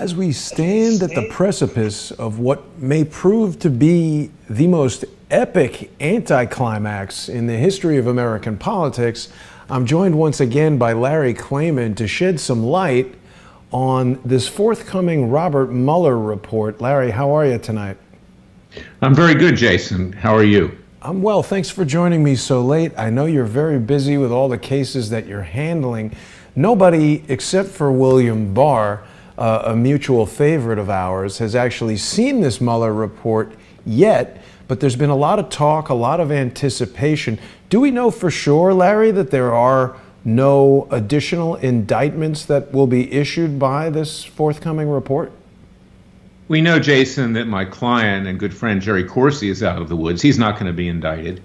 As we stand at the precipice of what may prove to be the most epic anticlimax in the history of American politics, I'm joined once again by Larry Klayman to shed some light on this forthcoming Robert Mueller report. Larry, how are you tonight? I'm very good, Jason. How are you? I'm well. Thanks for joining me so late. I know you're very busy with all the cases that you're handling. Nobody except for William Barr, a mutual favorite of ours, has actually seen this Mueller report yet, but there's been a lot of talk, a lot of anticipation. Do we know for sure, Larry, that there are no additional indictments that will be issued by this forthcoming report? We know, Jason, that my client and good friend Jerry Corsi is out of the woods. He's not going to be indicted,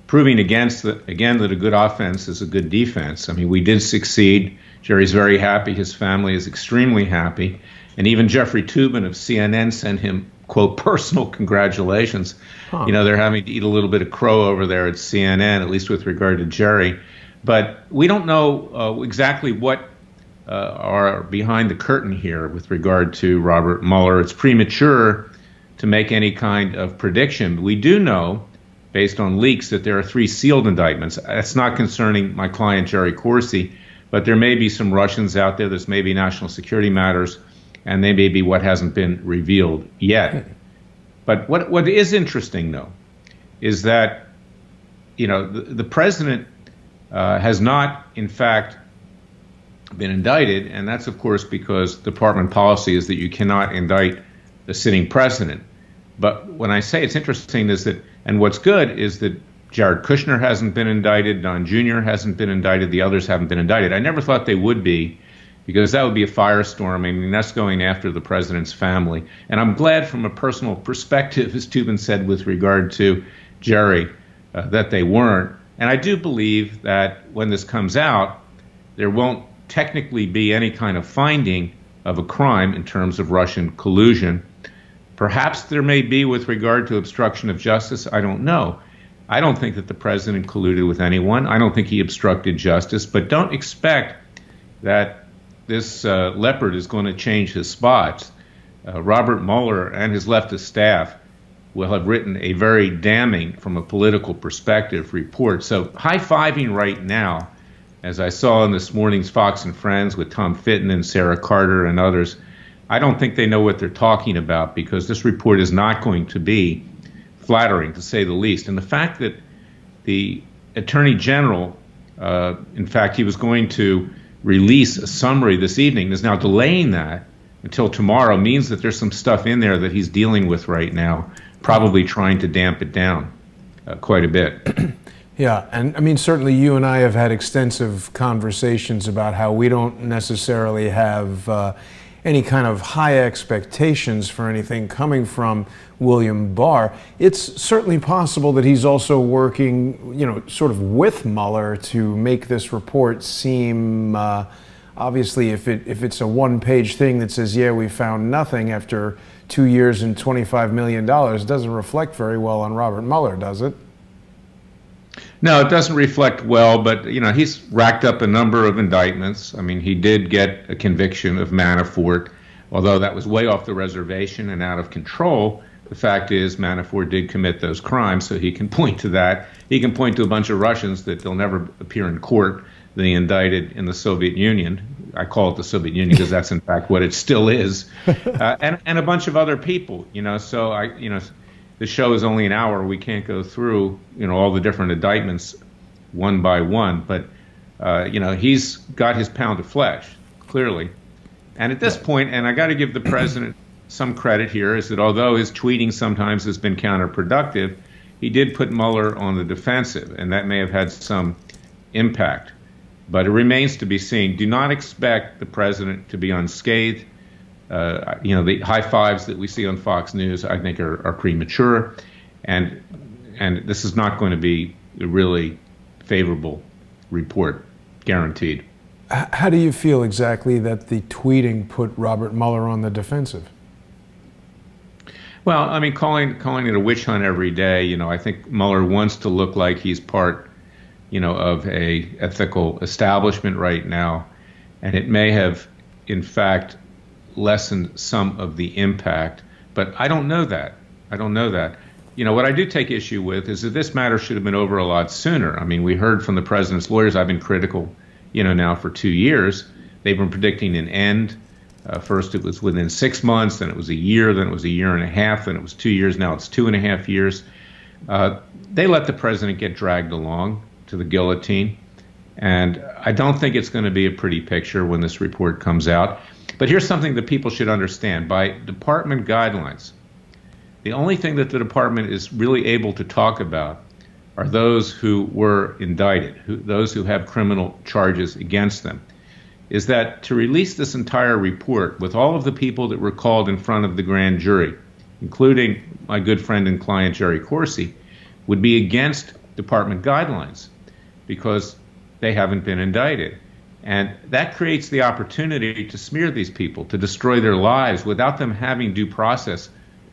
proving again that a good offense is a good defense. I mean, we did succeed. Jerry's very happy. His family is extremely happy. And even Jeffrey Toobin of CNN sent him, quote, personal congratulations. You know, they're having to eat a little bit of crow over there at CNN, at least with regard to Jerry. But we don't know exactly what are behind the curtain here with regard to Robert Mueller. It's premature to make any kind of prediction. We do know, based on leaks, that there are 3 sealed indictments. That's not concerning my client, Jerry Corsi, but there may be some Russians out there. There's maybe national security matters, and they may be what hasn't been revealed yet. But what is interesting, though, is that, you know, the president has not, in fact, been indicted, and that's, of course, because department policy is that you cannot indict the sitting president. But when I say it's interesting is that, and what's good is that Jared Kushner hasn't been indicted, Don Jr. hasn't been indicted, the others haven't been indicted. I never thought they would be, because that would be a firestorm. I mean, that's going after the president's family. And I'm glad from a personal perspective, as Toobin said with regard to Jerry, that they weren't. And I do believe that when this comes out, there won't technically be any kind of finding of a crime in terms of Russian collusion. Perhaps there may be with regard to obstruction of justice. I don't know. I don't think that the president colluded with anyone. I don't think he obstructed justice. But don't expect that this leopard is going to change his spots. Robert Mueller and his leftist staff will have written a very damning, from a political perspective, report. So high-fiving right now, as I saw in this morning's Fox and Friends with Tom Fitton and Sarah Carter and others, I don't think they know what they're talking about, because this report is not going to be flattering, to say the least. And the fact that the Attorney General, in fact, he was going to release a summary this evening, is now delaying that until tomorrow, means that there's some stuff in there that he's dealing with right now, probably trying to damp it down quite a bit. Yeah, and I mean, certainly you and I have had extensive conversations about how we don't necessarily have any kind of high expectations for anything coming from William Barr. It's certainly possible that he's also working, you know, sort of with Mueller to make this report seem, obviously, if it's a one-page thing that says, yeah, we found nothing after 2 years and $25 million, it doesn't reflect very well on Robert Mueller, does it? No, it doesn't reflect well, but, you know, he's racked up a number of indictments. I mean, he did get a conviction of Manafort, although that was way off the reservation and out of control. The fact is, Manafort did commit those crimes, so he can point to that. He can point to a bunch of Russians that they'll never appear in court that he indicted in the Soviet Union. I call it the Soviet Union because that's, in fact, what it still is. And a bunch of other people, you know, so the show is only an hour. We can't go through, you know, all the different indictments one by one. But, you know, he's got his pound of flesh, clearly. And at this point, and I got to give the president some credit here, is that although his tweeting sometimes has been counterproductive, he did put Mueller on the defensive, and that may have had some impact. But it remains to be seen. Do not expect the president to be unscathed. You know, the high fives that we see on Fox News, I think, are premature, and this is not going to be a really favorable report, guaranteed. How do you feel exactly that the tweeting put Robert Mueller on the defensive? Well, I mean, calling it a witch hunt every day, you know, I think Mueller wants to look like he's part, you know, of a ethical establishment right now, and it may have, in fact, lessen some of the impact. But I don't know that. I don't know that. What I do take issue with is that this matter should have been over a lot sooner. I mean, we heard from the president's lawyers. I've been critical, now for 2 years. They've been predicting an end. First, it was within 6 months, then it was a year, then it was a year and a half, then it was 2 years, now it's 2.5 years. They let the president get dragged along to the guillotine, and I don't think it's going to be a pretty picture when this report comes out. But here's something that people should understand. By department guidelines, the only thing that the department is really able to talk about are those who were indicted, those who have criminal charges against them. Is that to release this entire report with all of the people that were called in front of the grand jury, including my good friend and client Jerry Corsi, would be against department guidelines because they haven't been indicted. And that creates the opportunity to smear these people, to destroy their lives without them having due process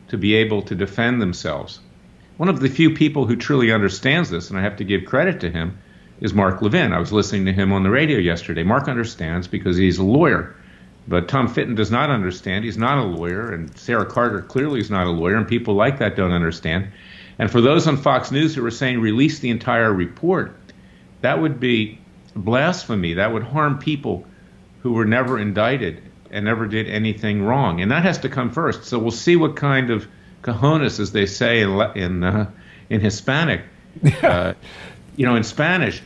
to be able to defend themselves. One of the few people who truly understands this, and I have to give credit to him, is Mark Levin. I was listening to him on the radio yesterday. Mark understands because he's a lawyer. But Tom Fitton does not understand. He's not a lawyer. And Sarah Carter clearly is not a lawyer. And people like that don't understand. And for those on Fox News who are saying release the entire report, that would be blasphemy. That would harm people who were never indicted and never did anything wrong. And that has to come first. So we'll see what kind of cojones, as they say in Hispanic, in Spanish,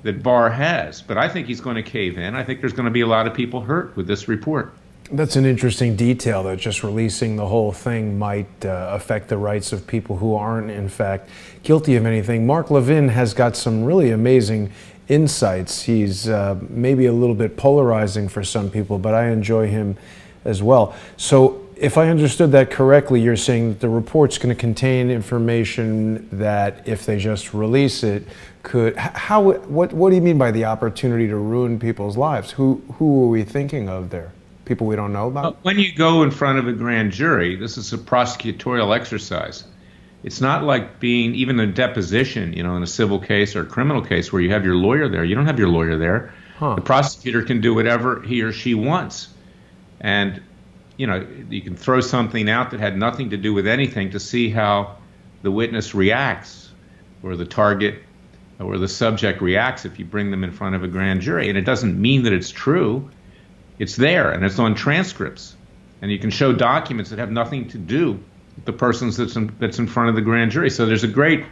that Barr has. But I think he's going to cave in. I think there's going to be a lot of people hurt with this report. That's an interesting detail, that just releasing the whole thing might affect the rights of people who aren't, in fact, guilty of anything. Mark Levin has got some really amazing insights. He's maybe a little bit polarizing for some people, but I enjoy him as well. So if I understood that correctly, you're saying that the report's going to contain information that if they just release it could, what do you mean by the opportunity to ruin people's lives? Who are we thinking of there? People we don't know about? When you go in front of a grand jury, this is a prosecutorial exercise. It's not like being even a deposition, in a civil case or a criminal case where you have your lawyer there. You don't have your lawyer there. The prosecutor can do whatever he or she wants. And, you can throw something out that had nothing to do with anything to see how the witness reacts, or the target or the subject reacts if you bring them in front of a grand jury. And it doesn't mean that it's true. It's there, and it's on transcripts. And you can show documents that have nothing to do with the persons that's in front of the grand jury. So there's a great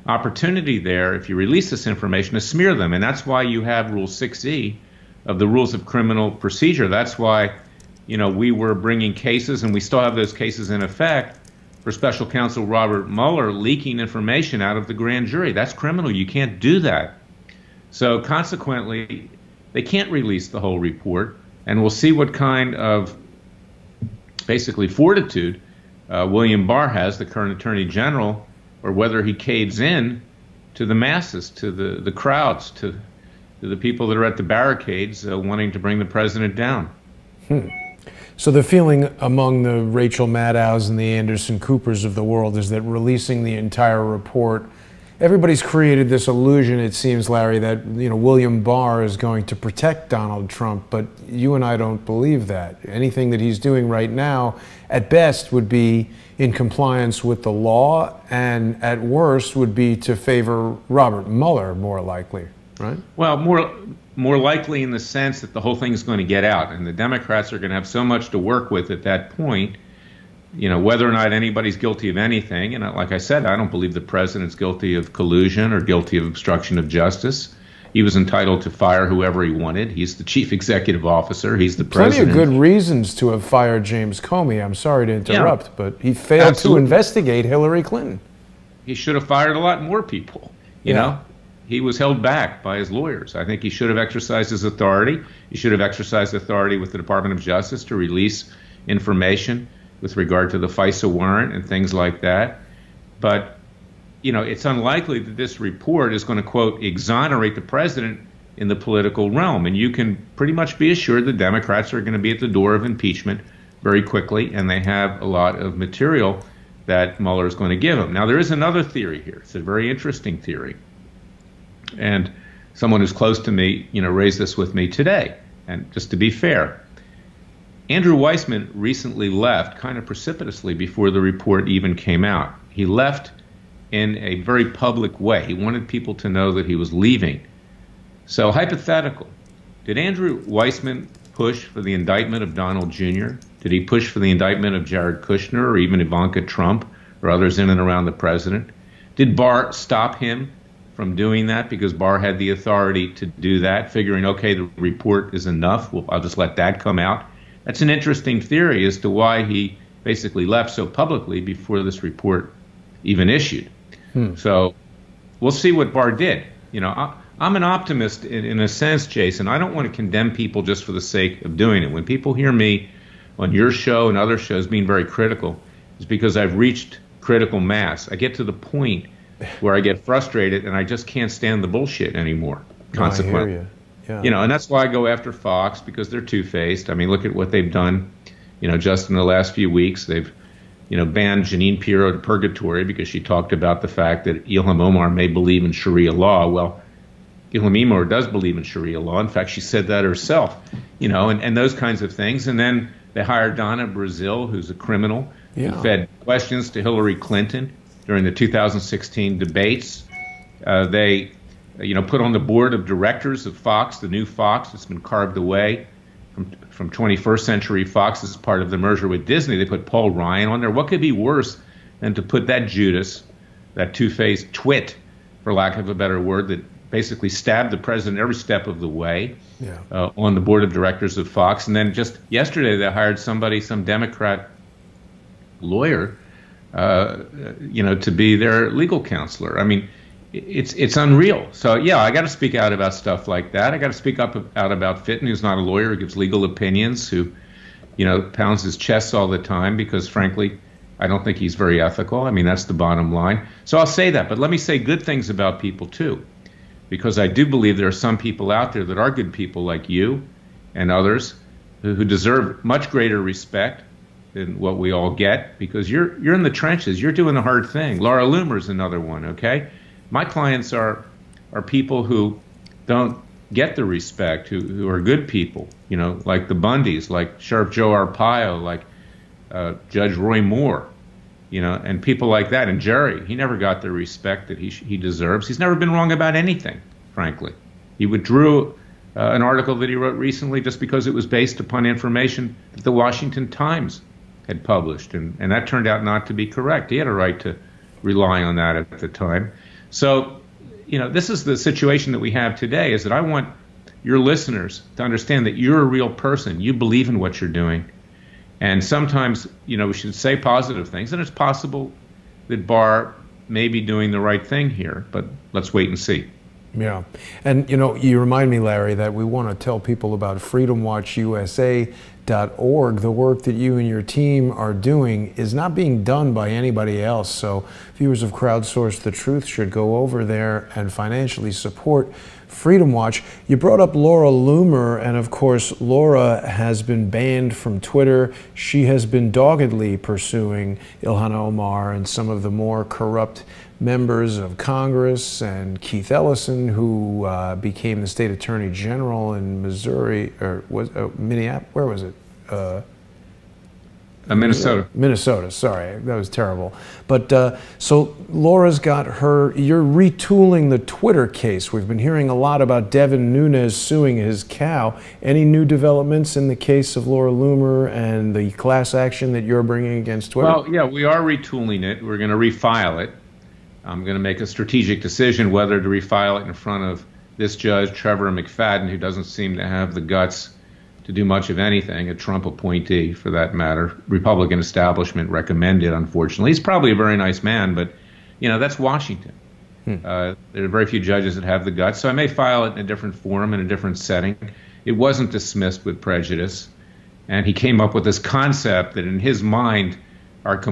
opportunity there, if you release this information, to smear them. And that's why you have Rule 6E of the Rules of Criminal Procedure. That's why, we were bringing cases, and we still have those cases in effect, for Special Counsel Robert Mueller leaking information out of the grand jury. That's criminal. You can't do that. So consequently, they can't release the whole report. And we'll see what kind of, basically, fortitude William Barr has, the current Attorney General, or whether he caves in to the masses, to the crowds, to the people that are at the barricades wanting to bring the president down. So the feeling among the Rachel Maddows and the Anderson Coopers of the world is that releasing the entire report, everybody's created this illusion, it seems, Larry, that William Barr is going to protect Donald Trump, but you and I don't believe that. Anything that he's doing right now, at best, would be in compliance with the law, and at worst would be to favor Robert Mueller, more likely, right? Well, more likely in the sense that the whole thing is going to get out, and the Democrats are going to have so much to work with at that point. Whether or not anybody's guilty of anything, and like I said, I don't believe the president's guilty of collusion or guilty of obstruction of justice. He was entitled to fire whoever he wanted. He's the chief executive officer. He's the president. Plenty of good reasons to have fired James Comey. I'm sorry to interrupt, but he failed to investigate Hillary Clinton. He should have fired a lot more people. You know, he was held back by his lawyers. I think he should have exercised his authority. He should have exercised authority with the Department of Justice to release information with regard to the FISA warrant and things like that. But, it's unlikely that this report is going to, quote, exonerate the president in the political realm. And you can pretty much be assured the Democrats are going to be at the door of impeachment very quickly, and they have a lot of material that Mueller is going to give them. Now, there is another theory here. It's a very interesting theory. And someone who's close to me, raised this with me today. And just to be fair, Andrew Weissman recently left kind of precipitously before the report even came out. He left in a very public way. He wanted people to know that he was leaving. So hypothetical, did Andrew Weissman push for the indictment of Donald Jr.? Did he push for the indictment of Jared Kushner or even Ivanka Trump or others in and around the president? Did Barr stop him from doing that because Barr had the authority to do that, figuring, okay, the report is enough, well, I'll just let that come out? That's an interesting theory as to why he basically left so publicly before this report even issued. So we'll see what Barr did. You know, I'm an optimist in a sense, Jason. I don't want to condemn people just for the sake of doing it. When people hear me on your show and other shows being very critical, it's because I've reached critical mass. I get to the point where I get frustrated and I just can't stand the bullshit anymore, consequently. I hear you. Yeah. You know, and that's why I go after Fox, because they're two-faced. I mean, look at what they've done, you know, just in the last few weeks. They've, you know, banned Jeanine Pirro to purgatory because she talked about the fact that Ilham Omar may believe in Sharia law. Well, Ilham Omar does believe in Sharia law. In fact, she said that herself, you know, and those kinds of things. And then they hired Donna Brazile, who's a criminal, who fed questions to Hillary Clinton during the 2016 debates. They, you know, put on the board of directors of Fox, the new Fox that's been carved away from 21st Century Fox as part of the merger with Disney. They put Paul Ryan on there. What could be worse than to put that Judas, that two-faced twit, for lack of a better word, that basically stabbed the president every step of the way, on the board of directors of Fox? And then just yesterday they hired somebody, some Democrat lawyer, you know, to be their legal counselor. I mean, it's unreal. So, yeah, I got to speak out about stuff like that. I got to speak out about Fitton, who's not a lawyer, who gives legal opinions, who, you know, pounds his chest all the time because, frankly, I don't think he's very ethical. I mean, that's the bottom line. So I'll say that. But let me say good things about people, too, because I do believe there are some people out there that are good people like you and others who deserve much greater respect than what we all get, because you're in the trenches. You're doing the hard thing. Laura Loomer is another one, okay? My clients are people who don't get the respect, who are good people, you know, like the Bundys, like Sheriff Joe Arpaio, like Judge Roy Moore, you know, and people like that. And Jerry, he never got the respect that he deserves. He's never been wrong about anything, frankly. He withdrew an article that he wrote recently just because it was based upon information that the Washington Times had published, and that turned out not to be correct. He had a right to rely on that at the time. So, you know, this is the situation that we have today, is that I want your listeners to understand that you're a real person. You believe in what you're doing. And sometimes, you know, we should say positive things. And it's possible that Barr may be doing the right thing here, but let's wait and see. Yeah. And, you know, you remind me, Larry, that we want to tell people about freedomwatchusa.org. The work that you and your team are doing is not being done by anybody else. So viewers of Crowdsource the Truth should go over there and financially support Freedom Watch. You brought up Laura Loomer, and of course, Laura has been banned from Twitter. She has been doggedly pursuing Ilhan Omar and some of the more corrupt members of Congress, and Keith Ellison, who became the state attorney general in Missouri, or was Minneapolis? Where was it? Minnesota. Minnesota, sorry, that was terrible. But so Laura's got her, you're retooling the Twitter case. We've been hearing a lot about Devin Nunez suing his cow. Any new developments in the case of Laura Loomer and the class action that you're bringing against Twitter? Well, yeah, we are retooling it. We're going to refile it. I'm going to make a strategic decision whether to refile it in front of this judge, Trevor McFadden, who doesn't seem to have the guts to do much of anything, a Trump appointee for that matter. Republican establishment recommended, unfortunately. He's probably a very nice man, but, you know, that's Washington. There are very few judges that have the guts, so I may file it in a different forum, in a different setting. It wasn't dismissed with prejudice, and he came up with this concept that in his mind our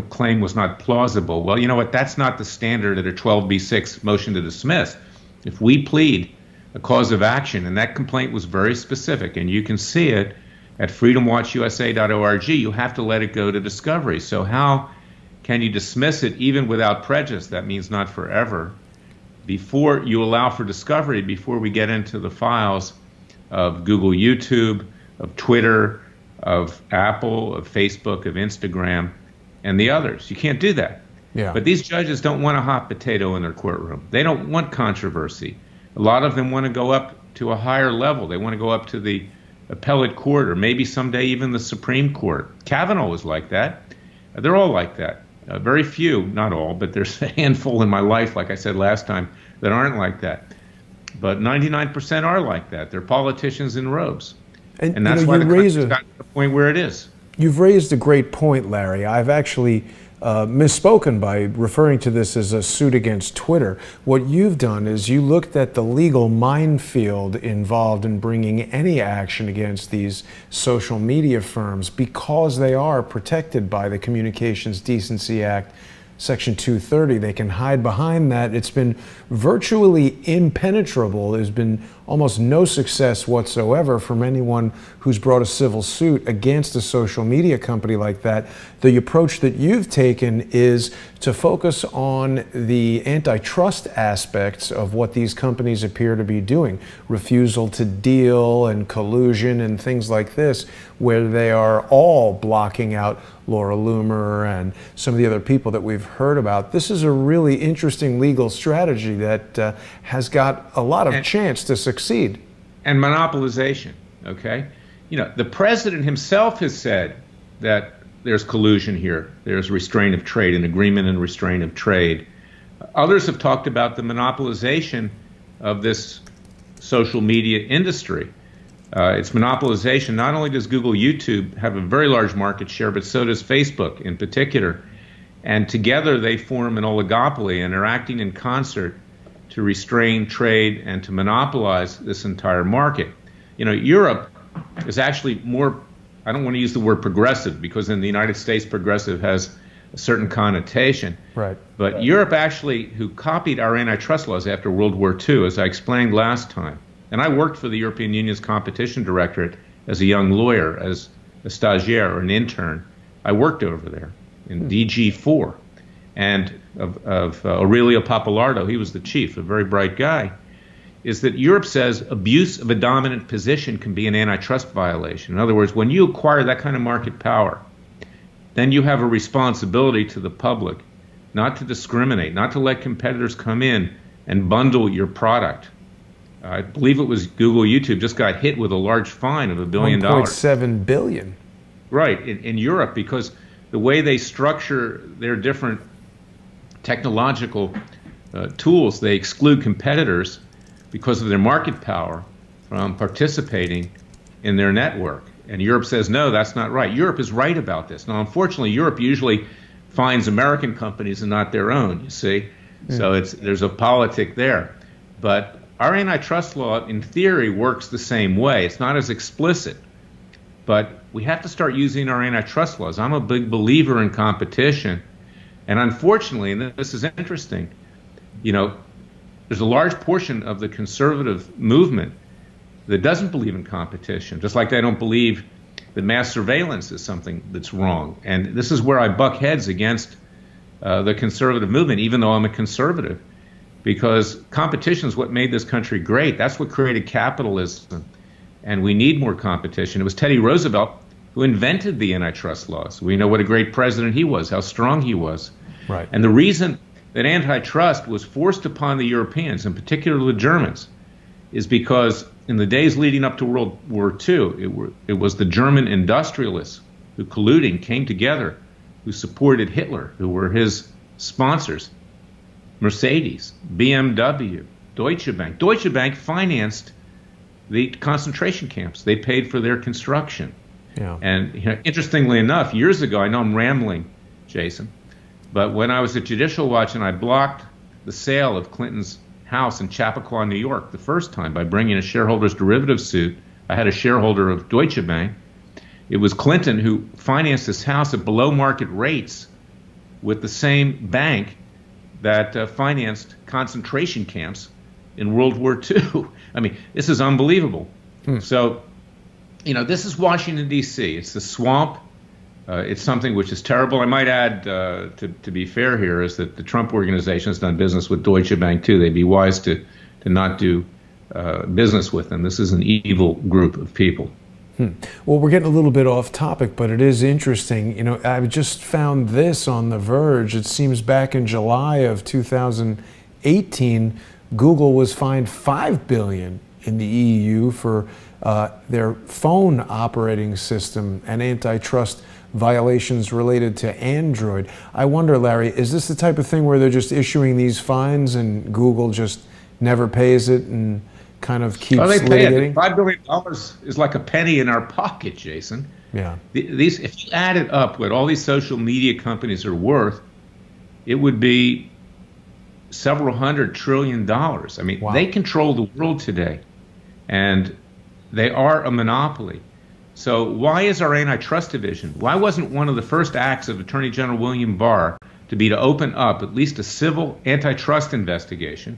claim was not plausible. Well, you know what? That's not the standard at a 12b6 motion to dismiss. If we plead a cause of action, and that complaint was very specific, and you can see it at freedomwatchusa.org, you have to let it go to discovery. So how can you dismiss it even without prejudice? That means not forever. Before you allow for discovery, before we get into the files of Google, YouTube, of Twitter, of Apple, of Facebook, of Instagram, and the others. You can't do that. Yeah. But these judges don't want a hot potato in their courtroom. They don't want controversy. A lot of them want to go up to a higher level. They want to go up to the appellate court, or maybe someday even the Supreme Court. Kavanaugh was like that. They're all like that. Very few, not all, but there's a handful in my life, like I said last time, that aren't like that. But 99% are like that. They're politicians in robes. And that's why the country's gotten to the point where it is. You've raised a great point, Larry. I've actually misspoken by referring to this as a suit against Twitter. What you've done is you looked at the legal minefield involved in bringing any action against these social media firms because they are protected by the Communications Decency Act, Section 230. They can hide behind that. It's been virtually impenetrable. There's been almost no success whatsoever from anyone who's brought a civil suit against a social media company like that. The approach that you've taken is to focus on the antitrust aspects of what these companies appear to be doing. Refusal to deal and collusion and things like this, where they are all blocking out Laura Loomer and some of the other people that we've heard about. This is a really interesting legal strategy that has got a lot of chance to succeed. And monopolization, okay? You know, the president himself has said that there's collusion here. There's restraint of trade, an agreement and restraint of trade. Others have talked about the monopolization of this social media industry. It's monopolization. Not only does Google, YouTube have a very large market share, but so does Facebook in particular. And together they form an oligopoly and are acting in concert to restrain trade and to monopolize this entire market. You know, Europe is actually more, I don't want to use the word progressive because in the United States progressive has a certain connotation. Right. But Europe actually, who copied our antitrust laws after World War II, as I explained last time, and I worked for the European Union's competition directorate as a young lawyer, as a stagiaire or an intern. I worked over there in DG4. And of Aurelio Papalardo, he was the chief, a very bright guy, is that Europe says abuse of a dominant position can be an antitrust violation. In other words, when you acquire that kind of market power, then you have a responsibility to the public not to discriminate, not to let competitors come in and bundle your product. I believe it was Google, YouTube just got hit with a large fine of $1 billion. $1.7 billion. Right, in Europe, because the way they structure their different technological tools, they exclude competitors because of their market power from participating in their network. And Europe says, no, that's not right. Europe is right about this. Now, unfortunately, Europe usually finds American companies and not their own, you see. Yeah. So there's a politic there. But our antitrust law, in theory, works the same way. It's not as explicit. But we have to start using our antitrust laws. I'm a big believer in competition. And unfortunately, and this is interesting, you know, there's a large portion of the conservative movement that doesn't believe in competition, just like they don't believe that mass surveillance is something that's wrong. And this is where I buck heads against the conservative movement, even though I'm a conservative, because competition is what made this country great. That's what created capitalism. And we need more competition. It was Teddy Roosevelt who invented the antitrust laws. We know what a great president he was, how strong he was. Right. And the reason that antitrust was forced upon the Europeans, in particular the Germans, is because in the days leading up to World War II, it was the German industrialists who colluding came together, who supported Hitler, who were his sponsors. Mercedes, BMW, Deutsche Bank. Deutsche Bank financed the concentration camps. They paid for their construction. Yeah. And you know, interestingly enough, years ago, I know I'm rambling, Jason, but when I was at Judicial Watch and I blocked the sale of Clinton's house in Chappaqua, New York, the first time by bringing a shareholders derivative suit, I had a shareholder of Deutsche Bank. It was Clinton who financed this house at below market rates with the same bank that financed concentration camps in World War II. I mean, this is unbelievable. So, you know, this is Washington, D.C. It's the swamp. It's something which is terrible. I might add, to be fair here, is that the Trump organization has done business with Deutsche Bank, too. They'd be wise to not do business with them. This is an evil group of people. Well, we're getting a little bit off topic, but it is interesting. You know, I just found this on The Verge. It seems back in July of 2018, Google was fined $5 billion in the EU for their phone operating system and antitrust violations related to Android. I wonder, Larry, is this the type of thing where they're just issuing these fines and Google just never pays it and kind of keeps litigating? $5 billion is like a penny in our pocket, Jason. Yeah. These, if you added up what all these social media companies are worth, it would be several $100 trillion. I mean, wow. They control the world today, and they are a monopoly. So why is our antitrust division? Why wasn't one of the first acts of Attorney General William Barr to open up at least a civil antitrust investigation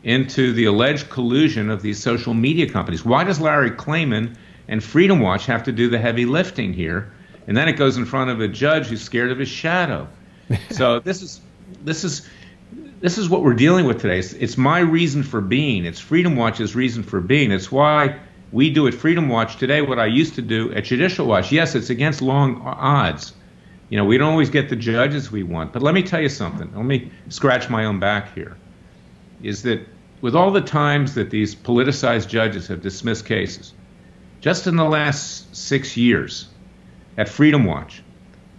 into the alleged collusion of these social media companies? Why does Larry Klayman and Freedom Watch have to do the heavy lifting here? And then it goes in front of a judge who's scared of his shadow. So this is what we're dealing with today. It's my reason for being. It's Freedom Watch's reason for being. It's why we do at Freedom Watch today what I used to do at Judicial Watch. Yes, it's against long odds. You know, we don't always get the judges we want. But let me tell you something. Let me scratch my own back here. Is that with all the times that these politicized judges have dismissed cases, just in the last 6 years at Freedom Watch,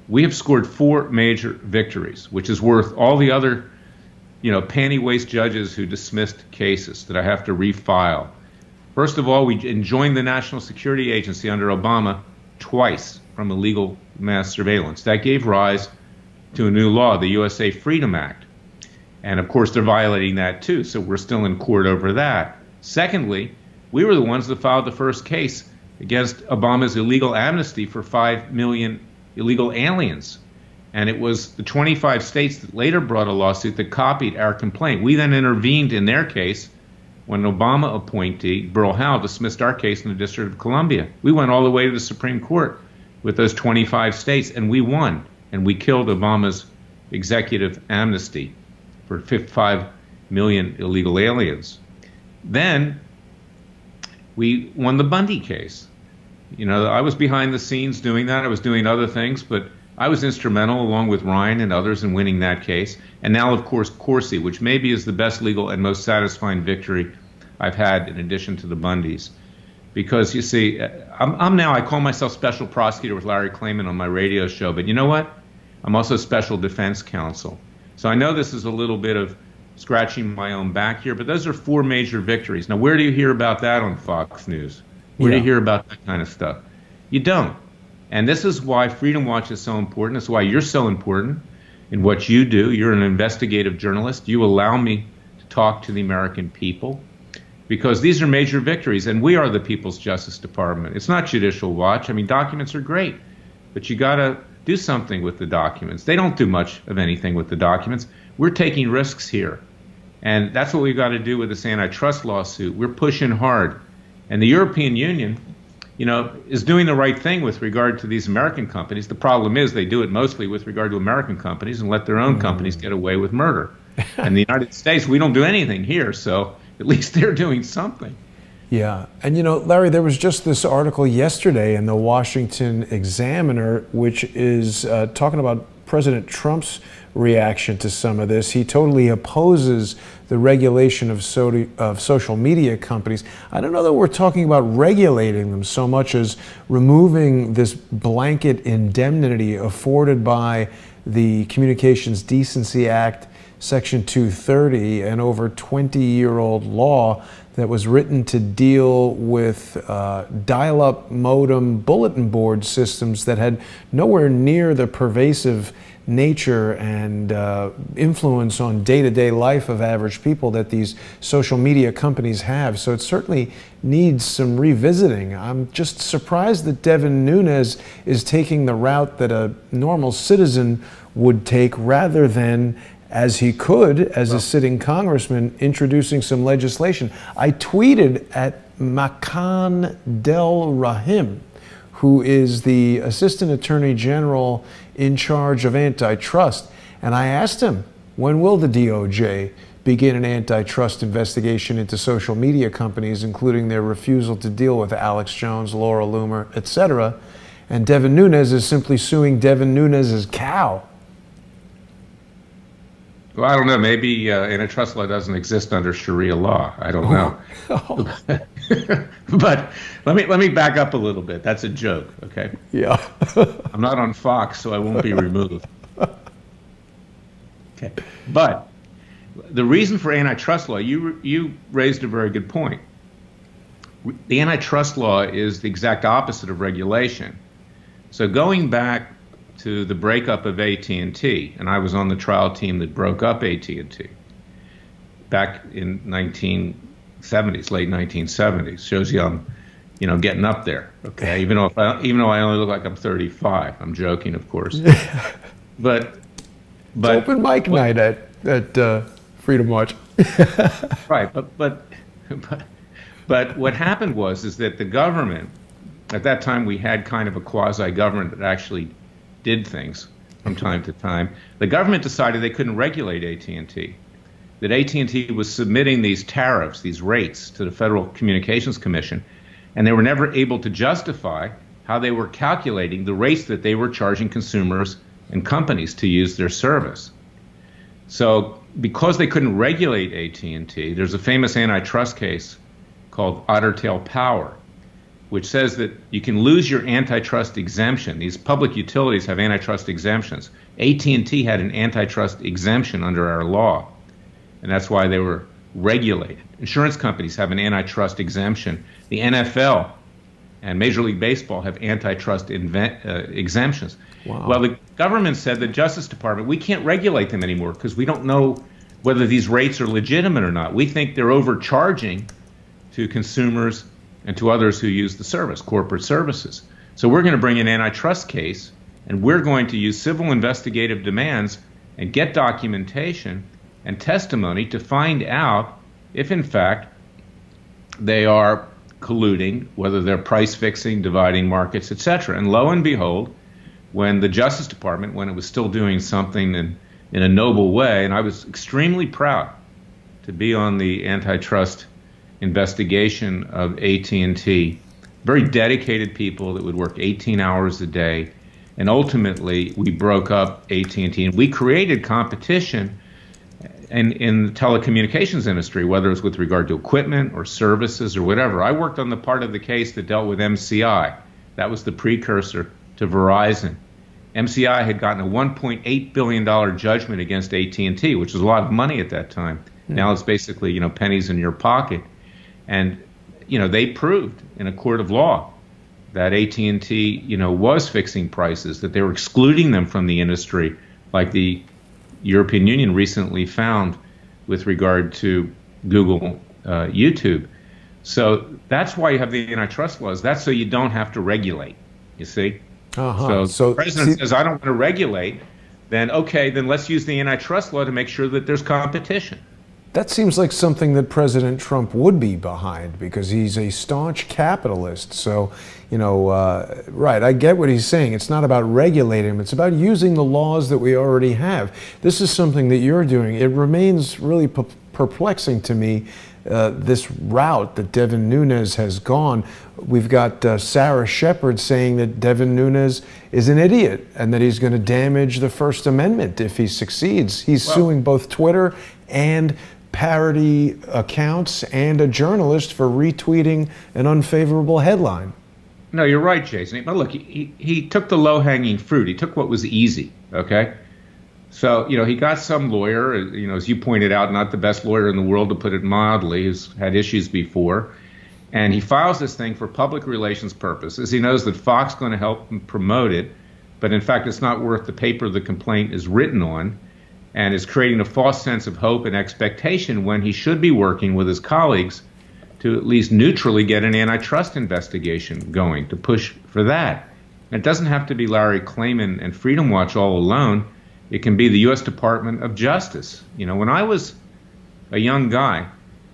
we have scored 4 major victories, which is worth all the other, panty waist judges who dismissed cases that I have to refile. First of all, we enjoined the National Security Agency under Obama twice from illegal mass surveillance. That gave rise to a new law, the USA Freedom Act. And of course, they're violating that too, so we're still in court over that. Secondly, we were the ones that filed the first case against Obama's illegal amnesty for 5 million illegal aliens. And it was the 25 states that later brought a lawsuit that copied our complaint. We then intervened in their case when an Obama appointee, Burl Howell, dismissed our case in the District of Columbia. We went all the way to the Supreme Court with those 25 states, and we won. And we killed Obama's executive amnesty for 5 million illegal aliens. Then we won the Bundy case. I was behind the scenes doing that. I was doing other things, but I was instrumental, along with Ryan and others, in winning that case. And now, of course, Corsi, which maybe is the best legal and most satisfying victory I've had in addition to the Bundys. Because, you see, I call myself special prosecutor with Larry Klayman on my radio show, but you know what? I'm also special defense counsel. So I know this is a little bit of scratching my own back here, but those are 4 major victories. Now, where do you hear about that on Fox News? Where do you hear about that kind of stuff? You don't. And this is why Freedom Watch is so important. It's why you're so important in what you do. You're an investigative journalist. You allow me to talk to the American people because these are major victories, and we are the People's Justice Department. It's not Judicial Watch. I mean, documents are great, but you got to do something with the documents. They don't do much of anything with the documents. We're taking risks here, and that's what we've got to do with this antitrust lawsuit. We're pushing hard, and the European Union, is doing the right thing with regard to these American companies. The problem is they do it mostly with regard to American companies and let their own companies get away with murder. In the United States, we don't do anything here, so at least they're doing something. Yeah. And, Larry, there was just this article yesterday in the Washington Examiner, which is talking about President Trump's reaction to some of this. He totally opposes the regulation of social media companies. I don't know that we're talking about regulating them so much as removing this blanket indemnity afforded by the Communications Decency Act, Section 230, an over 20-year-old law that was written to deal with dial-up modem bulletin board systems that had nowhere near the pervasive nature and influence on day-to-day life of average people that these social media companies have. So it certainly needs some revisiting. I'm just surprised that Devin Nunez is taking the route that a normal citizen would take rather than, as he could, as a sitting congressman, introducing some legislation. I tweeted at Makan Del Rahim, who is the Assistant Attorney General in charge of antitrust, and I asked him, when will the DOJ begin an antitrust investigation into social media companies, including their refusal to deal with Alex Jones, Laura Loomer, etc. And Devin Nunez is simply suing Devin Nunez's cow. Well, I don't know. Maybe antitrust law doesn't exist under Sharia law. I don't know. But let me back up a little bit. That's a joke, okay? Yeah. I'm not on Fox, so I won't be removed. Okay. But the reason for antitrust law, you raised a very good point. The antitrust law is the exact opposite of regulation. So going back to the breakup of AT&T, and I was on the trial team that broke up AT&T back in 1970s, late 1970s. Shows you I'm, getting up there. Okay, even though I only look like I'm 35. I'm joking, of course. But it's open mic night at Freedom Watch. Right, but what happened is that the government, at that time we had kind of a quasi-government that actually did things from time to time. The government decided they couldn't regulate AT&T, that AT&T was submitting these tariffs, these rates, to the Federal Communications Commission, and they were never able to justify how they were calculating the rates that they were charging consumers and companies to use their service. So because they couldn't regulate AT&T, there's a famous antitrust case called Ottertail Power, which says that you can lose your antitrust exemption. These public utilities have antitrust exemptions. AT&T had an antitrust exemption under our law, and that's why they were regulated. Insurance companies have an antitrust exemption. The NFL and Major League Baseball have antitrust exemptions. Wow. Well, the government said, the Justice Department, we can't regulate them anymore because we don't know whether these rates are legitimate or not. We think they're overcharging to consumers and to others who use the service, corporate services. So we're going to bring an antitrust case, and we're going to use civil investigative demands and get documentation and testimony to find out if, in fact, they are colluding, whether they're price fixing, dividing markets, etc. And lo and behold, when the Justice Department, when it was still doing something in a noble way, and I was extremely proud to be on the antitrust investigation of AT&T, very dedicated people that would work 18 hours a day, and ultimately we broke up AT&T and we created competition in the telecommunications industry, whether it was with regard to equipment or services or whatever. I worked on the part of the case that dealt with MCI. That was the precursor to Verizon. MCI had gotten a $1.8 billion judgment against AT&T, which was a lot of money at that time. Now it's basically, pennies in your pocket. And, they proved in a court of law that AT&T, was fixing prices, that they were excluding them from the industry, like the European Union recently found with regard to Google, YouTube. So that's why you have the antitrust laws. That's so you don't have to regulate, you see? So the president says, I don't want to regulate, then let's use the antitrust law to make sure that there's competition. That seems like something that President Trump would be behind because he's a staunch capitalist. So, right, I get what he's saying. It's not about regulating them. It's about using the laws that we already have. This is something that you're doing. It remains really perplexing to me, this route that Devin Nunez has gone. We've got Sarah Shepard saying that Devin Nunez is an idiot and that he's going to damage the First Amendment if he succeeds. He's suing both Twitter and parody accounts and a journalist for retweeting an unfavorable headline. No, you're right, Jason. But look, he took the low-hanging fruit. He took what was easy, okay? So, he got some lawyer, as you pointed out, not the best lawyer in the world, to put it mildly, who's had issues before. And he files this thing for public relations purposes. He knows that Fox is going to help him promote it, but in fact, it's not worth the paper the complaint is written on, and is creating a false sense of hope and expectation when he should be working with his colleagues to at least neutrally get an antitrust investigation going, to push for that. And it doesn't have to be Larry Klayman and Freedom Watch all alone. It can be the U.S. Department of Justice. When I was a young guy,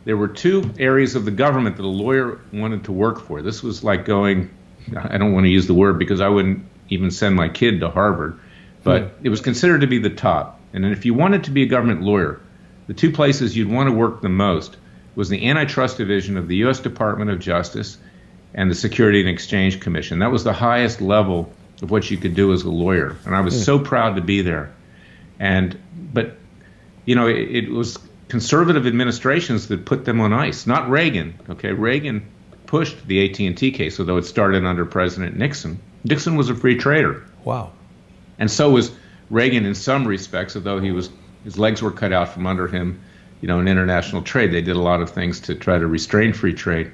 there were two areas of the government that a lawyer wanted to work for. This was like going, I don't want to use the word because I wouldn't even send my kid to Harvard, but it was considered to be the top. And if you wanted to be a government lawyer, the two places you'd want to work the most was the Antitrust Division of the U.S. Department of Justice and the Security and Exchange Commission. That was the highest level of what you could do as a lawyer, and I was so proud to be there. But it was conservative administrations that put them on ice, not Reagan. Okay, Reagan pushed the AT&T case, although it started under President Nixon. Nixon was a free trader. Wow. And so was Reagan in some respects, although his legs were cut out from under him, in international trade. They did a lot of things to try to restrain free trade.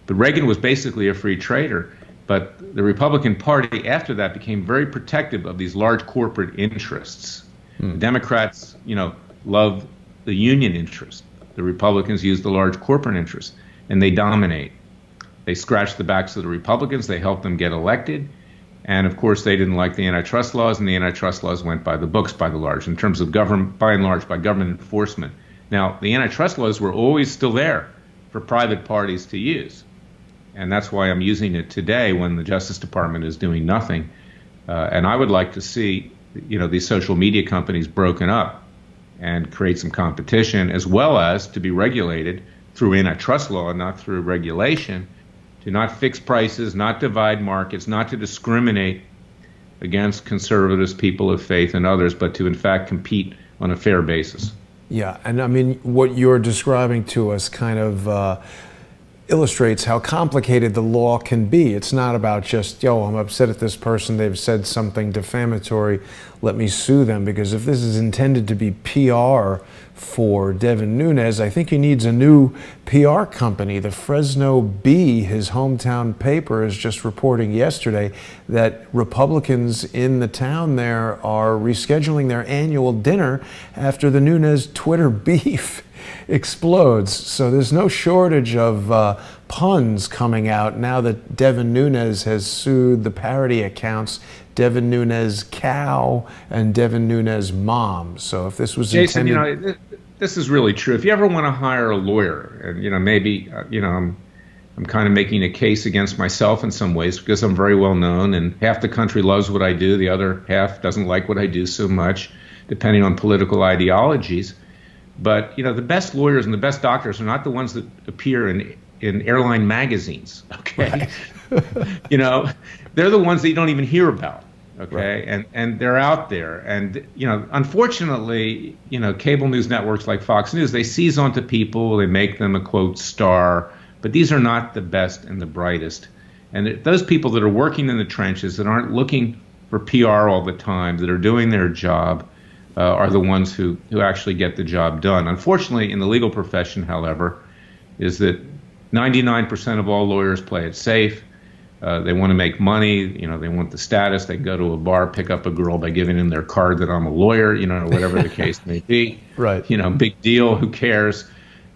But Reagan was basically a free trader. But the Republican Party after that became very protective of these large corporate interests. The Democrats, love the union interest. The Republicans use the large corporate interest, and they dominate. They scratch the backs of the Republicans. They help them get elected. And, of course, they didn't like the antitrust laws, and the antitrust laws went by the books by and large, in terms of by and large, by government enforcement. Now, the antitrust laws were always still there for private parties to use. And that's why I'm using it today when the Justice Department is doing nothing. And I would like to see, these social media companies broken up and create some competition, as well as to be regulated through antitrust law, not through regulation, to not fix prices, not divide markets, not to discriminate against conservatives, people of faith, and others, but to, in fact, compete on a fair basis. Yeah, and I mean, what you're describing to us kind of illustrates how complicated the law can be. It's not about just, I'm upset at this person, they've said something defamatory, let me sue them. Because if this is intended to be PR for Devin Nunez, I think he needs a new PR company. The Fresno Bee, his hometown paper, is just reporting yesterday that Republicans in the town there are rescheduling their annual dinner after the Nunez Twitter beef explodes. So there's no shortage of puns coming out now that Devin Nunez has sued the parody accounts Devin Nunez Cow and Devin Nunez Mom. So if this was Jason, intended... this is really true. If you ever want to hire a lawyer, and maybe I'm kind of making a case against myself in some ways because I'm very well known, and half the country loves what I do, the other half doesn't like what I do so much, depending on political ideologies. But the best lawyers and the best doctors are not the ones that appear in airline magazines. Okay, right. They're the ones that you don't even hear about. Okay, right. and they're out there, and unfortunately, cable news networks like Fox News, they seize onto people, they make them a quote star, but these are not the best and the brightest. And those people that are working in the trenches, that aren't looking for PR all the time, that are doing their job, are the ones who actually get the job done. Unfortunately, in the legal profession, however, is that 99% of all lawyers play it safe. They want to make money, they want the status. They go to a bar, pick up a girl by giving them their card that I'm a lawyer, whatever the case may be. Right. Big deal, who cares?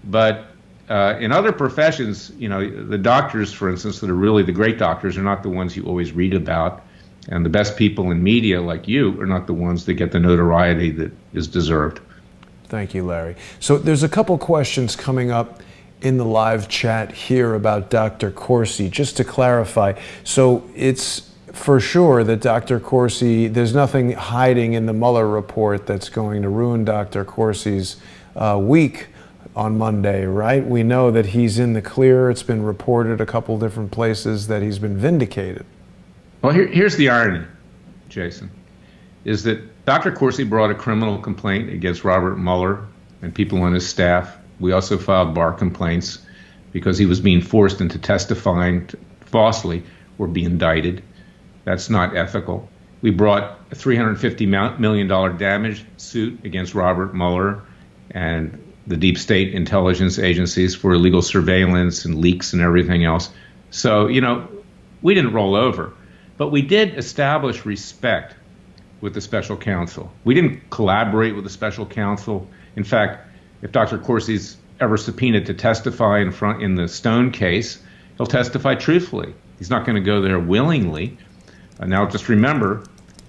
But in other professions, the doctors, for instance, that are really the great doctors are not the ones you always read about. And the best people in media, like you, are not the ones that get the notoriety that is deserved. Thank you, Larry. So there's a couple questions coming up in the live chat here about Dr. Corsi. Just to clarify, so it's for sure that Dr. Corsi, there's nothing hiding in the Mueller report that's going to ruin Dr. Corsi's week on Monday, right? We know that he's in the clear. It's been reported a couple different places that he's been vindicated. Well, here's the irony, Jason, is that Dr. Corsi brought a criminal complaint against Robert Mueller and people on his staff. We also filed bar complaints because he was being forced into testifying falsely or be indicted. That's not ethical. We brought a $350 million damage suit against Robert Mueller and the deep state intelligence agencies for illegal surveillance and leaks and everything else. So, we didn't roll over. But we did establish respect with the special counsel. We didn't collaborate with the special counsel. In fact, if Dr. Corsi's ever subpoenaed to testify in the Stone case, he'll testify truthfully. He's not going to go there willingly. Now, just remember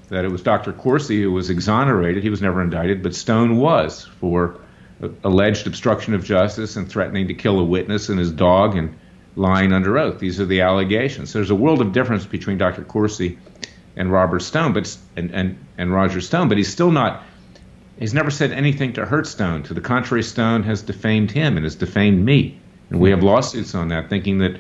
that it was Dr. Corsi who was exonerated. He was never indicted, but Stone was for alleged obstruction of justice and threatening to kill a witness and his dog and lying under oath. These are the allegations. There's a world of difference between Dr. Corsi and Robert Stone, and Roger Stone, but he's still not He's never said anything to hurt Stone. To the contrary, Stone has defamed him and has defamed me. And we have lawsuits on that, thinking that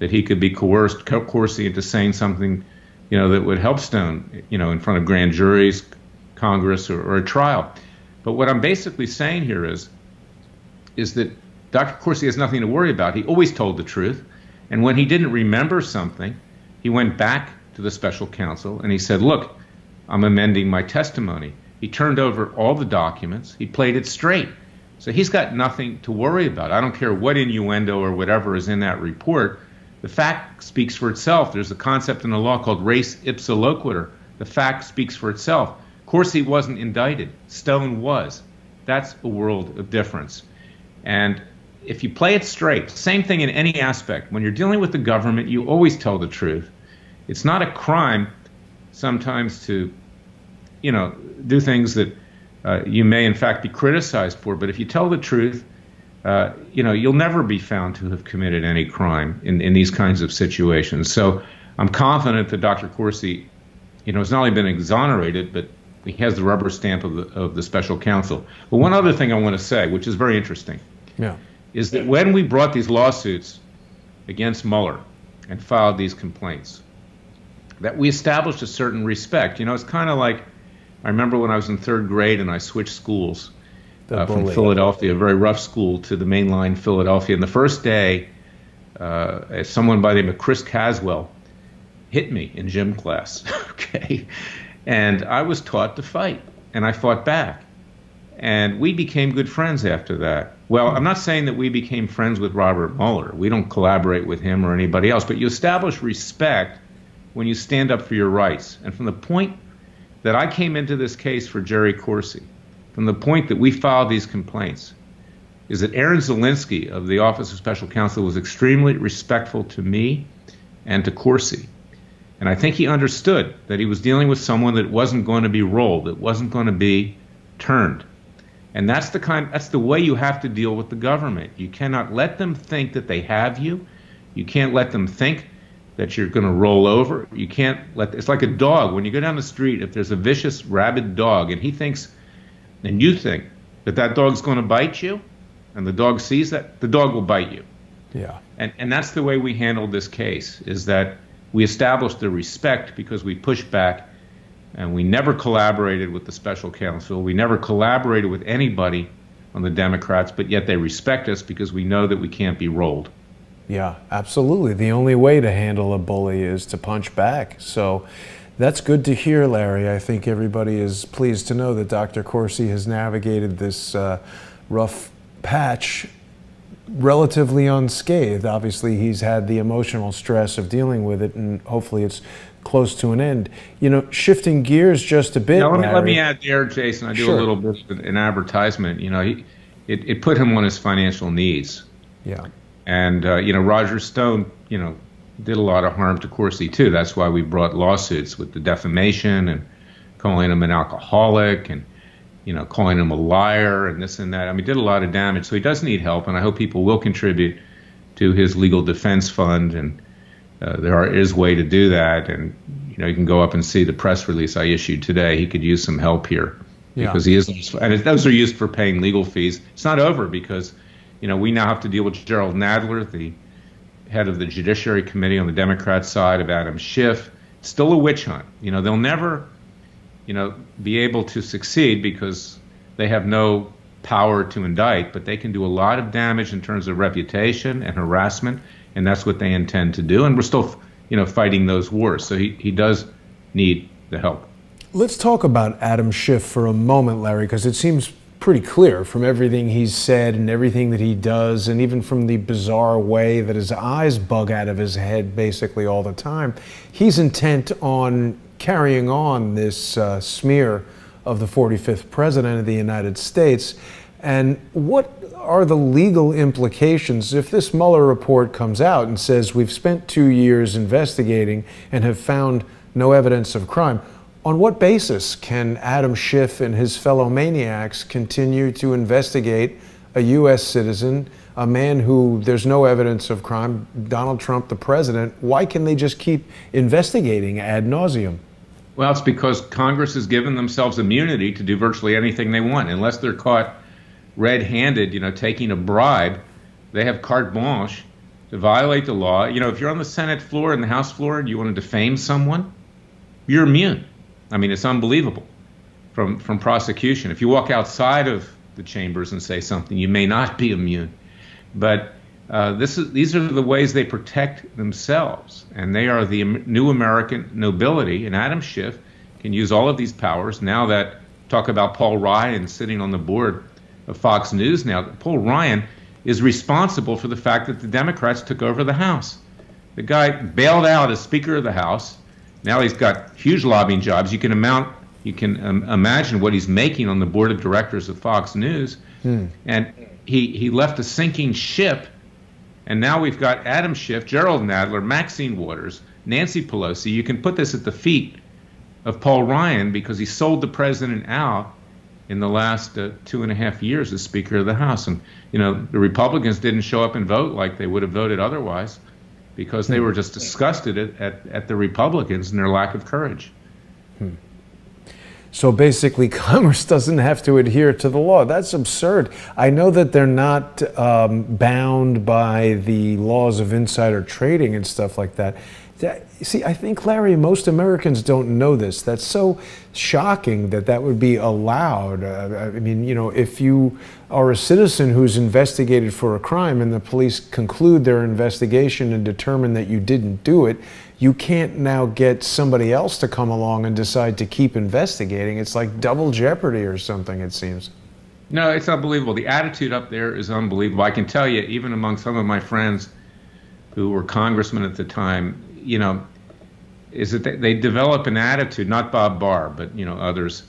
he could be coerced, Corsi, into saying something, that would help Stone, in front of grand juries, Congress, or a trial. But what I'm basically saying here is that Dr. Corsi has nothing to worry about. He always told the truth. And when he didn't remember something, he went back to the special counsel and he said, look, I'm amending my testimony. He turned over all the documents. He played it straight. So he's got nothing to worry about. I don't care what innuendo or whatever is in that report. The fact speaks for itself. There's a concept in the law called res ipsa loquitur. The fact speaks for itself. Corsi wasn't indicted. Stone was. That's a world of difference. And if you play it straight, same thing in any aspect. When you're dealing with the government, you always tell the truth. It's not a crime sometimes to, do things that you may in fact be criticized for. But if you tell the truth, you'll never be found to have committed any crime in these kinds of situations. So I'm confident that Dr. Corsi, has not only been exonerated, but he has the rubber stamp of the special counsel. But one other thing I want to say, which is very interesting, is that when we brought these lawsuits against Mueller and filed these complaints, that we established a certain respect. It's kind of like, I remember when I was in third grade and I switched schools from Philadelphia, a very rough school, to the mainline Philadelphia. And the first day, someone by the name of Chris Caswell hit me in gym class, okay? And I was taught to fight, and I fought back. And we became good friends after that. Well, I'm not saying that we became friends with Robert Mueller. We don't collaborate with him or anybody else, but you establish respect when you stand up for your rights. And from the point that I came into this case for Jerry Corsi, from the point that we filed these complaints, is that Aaron Zelinsky of the Office of Special Counsel was extremely respectful to me and to Corsi. And I think he understood that he was dealing with someone that wasn't going to be rolled, that wasn't going to be turned. And that's the way you have to deal with the government. You cannot let them think that they have you. You can't let them think that you're going to roll over. You can't it's like a dog. When you go down the street, if there's a vicious, rabid dog and he thinks, and you think that dog's going to bite you, and the dog sees that, the dog will bite you. Yeah. And that's the way we handled this case, is that we established the respect because we pushed back, and we never collaborated with the special counsel. We never collaborated with anybody on the Democrats, but yet they respect us because we know that we can't be rolled. Yeah, absolutely. The only way to handle a bully is to punch back. So that's good to hear, Larry. I think everybody is pleased to know that Dr. Corsi has navigated this rough patch relatively unscathed. Obviously, he's had the emotional stress of dealing with it, and hopefully it's close to an end. Shifting gears just a bit, now, Larry. let me add there, Jason, I do a little bit of an advertisement. It put him on his financial needs. Yeah. And, Roger Stone, did a lot of harm to Corsi, too. That's why we brought lawsuits with the defamation and calling him an alcoholic and, calling him a liar and this and that. I mean, did a lot of damage. So he does need help, and I hope people will contribute to his legal defense fund. And there is a way to do that. And, you can go up and see the press release I issued today. He could use some help here because he is, and those are used for paying legal fees. It's not over because, we now have to deal with Gerald Nadler, the head of the Judiciary Committee on the Democrat side, of Adam Schiff. It's still a witch hunt. They'll never, be able to succeed because they have no power to indict, but they can do a lot of damage in terms of reputation and harassment, and that's what they intend to do. And we're still, fighting those wars. So he does need the help. Let's talk about Adam Schiff for a moment, Larry, because it seems pretty clear from everything he's said and everything that he does, and even from the bizarre way that his eyes bug out of his head basically all the time, he's intent on carrying on this smear of the 45th president of the United States. And what are the legal implications if this Mueller report comes out and says we've spent 2 years investigating and have found no evidence of crime? On what basis can Adam Schiff and his fellow maniacs continue to investigate a U.S. citizen, a man who there's no evidence of crime, Donald Trump, the president? Why can they just keep investigating ad nauseum? Well, it's because Congress has given themselves immunity to do virtually anything they want, unless they're caught red-handed, taking a bribe. They have carte blanche to violate the law. If you're on the Senate floor and the House floor and you want to defame someone, you're immune. I mean, it's unbelievable from prosecution. If you walk outside of the chambers and say something, you may not be immune. But these are the ways they protect themselves, and they are the new American nobility. And Adam Schiff can use all of these powers now that, talk about Paul Ryan sitting on the board of Fox News now. Paul Ryan is responsible for the fact that the Democrats took over the House. The guy bailed out as Speaker of the House. Now he's got huge lobbying jobs. You can imagine what he's making on the board of directors of Fox News. And he left a sinking ship. And now we've got Adam Schiff, Gerald Nadler, Maxine Waters, Nancy Pelosi. You can put this at the feet of Paul Ryan because he sold the president out in the last 2.5 years as Speaker of the House. And, the Republicans didn't show up and vote like they would have voted otherwise because they were just disgusted at the Republicans and their lack of courage. So basically, Congress doesn't have to adhere to the law. That's absurd. I know that they're not bound by the laws of insider trading and stuff like that. See, I think, Larry, most Americans don't know this. That's so shocking that would be allowed. I mean, if you are a citizen who's investigated for a crime and the police conclude their investigation and determine that you didn't do it, you can't now get somebody else to come along and decide to keep investigating. It's like double jeopardy or something, it seems. No, it's unbelievable. The attitude up there is unbelievable. I can tell you, even among some of my friends who were congressmen at the time, is that they develop an attitude, not Bob Barr, but, others,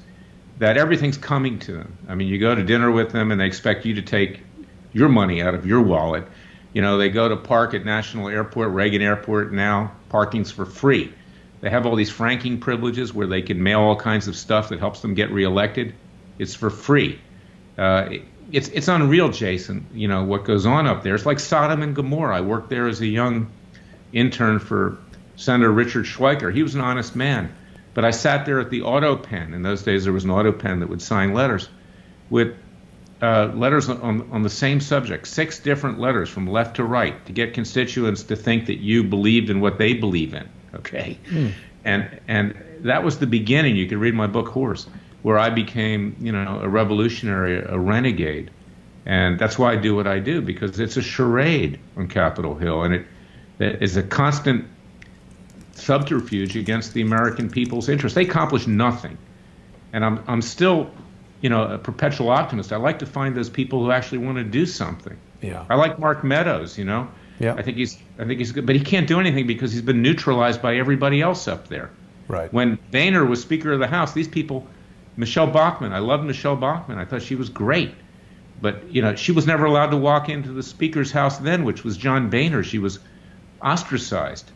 that everything's coming to them. I mean, you go to dinner with them and they expect you to take your money out of your wallet. They go to park at National Airport, Reagan Airport now, parking's for free. They have all these franking privileges where they can mail all kinds of stuff that helps them get reelected. It's for free. It's unreal, Jason, what goes on up there. It's like Sodom and Gomorrah. I worked there as a young intern for Senator Richard Schweiker. He was an honest man. But I sat there at the auto pen. In those days, there was an auto pen that would sign letters with letters on the same subject, 6 different letters from left to right to get constituents to think that you believed in what they believe in, okay? And that was the beginning. You could read my book, Horse, where I became, a revolutionary, a renegade. And that's why I do what I do, because it's a charade on Capitol Hill, and it is a constant subterfuge against the American people's interest. They accomplish nothing. And I'm still a perpetual optimist. I like to find those people who actually want to do something. Yeah. I like Mark Meadows, Yeah. I think he's good, but he can't do anything because he's been neutralized by everybody else up there. Right. When Boehner was Speaker of the House, these people, Michelle Bachmann, I loved Michelle Bachmann. I thought she was great. But, she was never allowed to walk into the Speaker's house then, which was John Boehner. She was ostracized.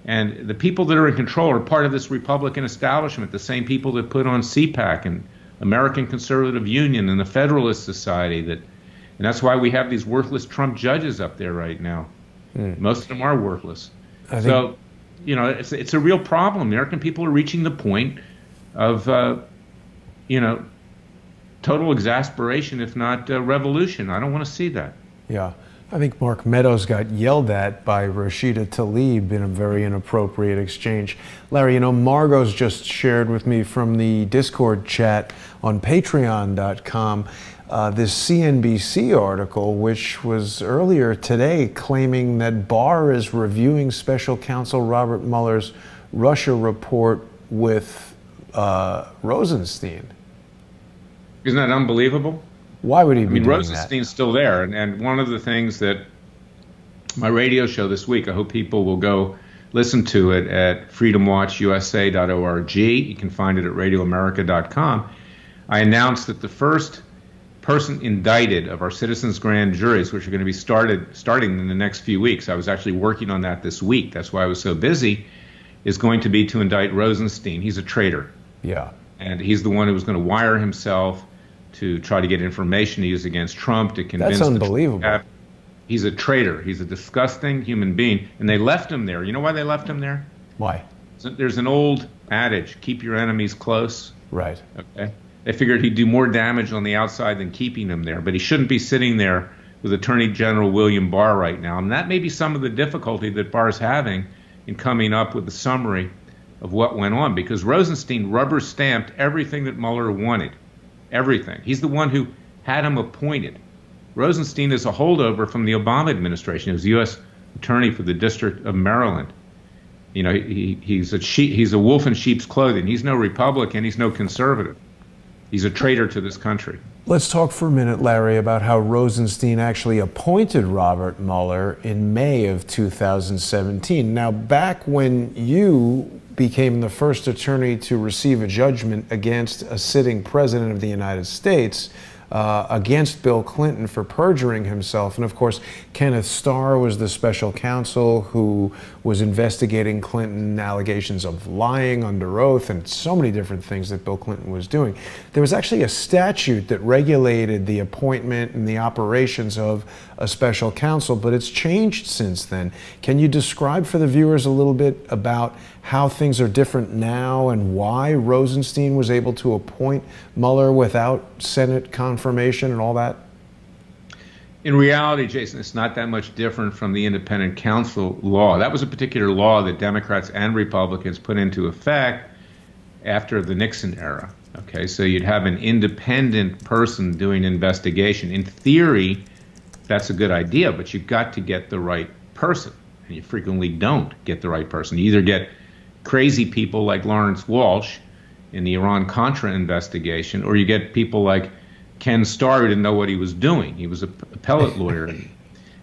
And the people that are in control are part of this Republican establishment, the same people that put on CPAC and American Conservative Union and the Federalist Society. And that's why we have these worthless Trump judges up there right now. Most of them are worthless. So, it's a real problem. American people are reaching the point of, total exasperation, if not revolution. I don't want to see that. Yeah. I think Mark Meadows got yelled at by Rashida Tlaib in a very inappropriate exchange. Larry, Margot's just shared with me from the Discord chat on patreon.com this CNBC article, which was earlier today, claiming that Barr is reviewing special counsel Robert Mueller's Russia report with Rosenstein. Isn't that unbelievable? Why would he be doing that? Rosenstein's still there, and one of the things that my radio show this week, I hope people will go listen to it at freedomwatchusa.org. You can find it at radioamerica.com. I announced that the first person indicted of our citizens' grand juries, which are going to be starting in the next few weeks, I was actually working on that this week, that's why I was so busy, is going to be to indict Rosenstein. He's a traitor. Yeah. And he's the one who was going to wire himself to try to get information to use against Trump to convince. That's unbelievable. He's a traitor. He's a disgusting human being. And they left him there. You know why they left him there? Why? There's an old adage: keep your enemies close. Right. Okay. They figured he'd do more damage on the outside than keeping him there, but he shouldn't be sitting there with Attorney General William Barr right now. And that may be some of the difficulty that Barr's having in coming up with a summary of what went on, because Rosenstein rubber stamped everything that Mueller wanted. Everything. He's the one who had him appointed. Rosenstein is a holdover from the Obama administration. He was U.S. Attorney for the District of Maryland. You know, he's a wolf in sheep's clothing. He's no Republican. He's no conservative. He's a traitor to this country. Let's talk for a minute, Larry, about how Rosenstein actually appointed Robert Mueller in May of 2017. Now, back when you became the first attorney to receive a judgment against a sitting president of the United States, against Bill Clinton for perjuring himself. And of course, Kenneth Starr was the special counsel who was investigating Clinton allegations of lying under oath and so many different things that Bill Clinton was doing. There was actually a statute that regulated the appointment and the operations of a special counsel, but it's changed since then. Can you describe for the viewers a little bit about how things are different now and why Rosenstein was able to appoint Mueller without Senate confirmation and all that? In reality, Jason, it's not that much different from the independent counsel law. That was a particular law that Democrats and Republicans put into effect after the Nixon era. Okay, so you'd have an independent person doing investigation. In theory, that's a good idea, but you've got to get the right person. And you frequently don't get the right person. You either get crazy people like Lawrence Walsh in the Iran-Contra investigation, or you get people like Ken Starr who didn't know what he was doing. He was a appellate lawyer,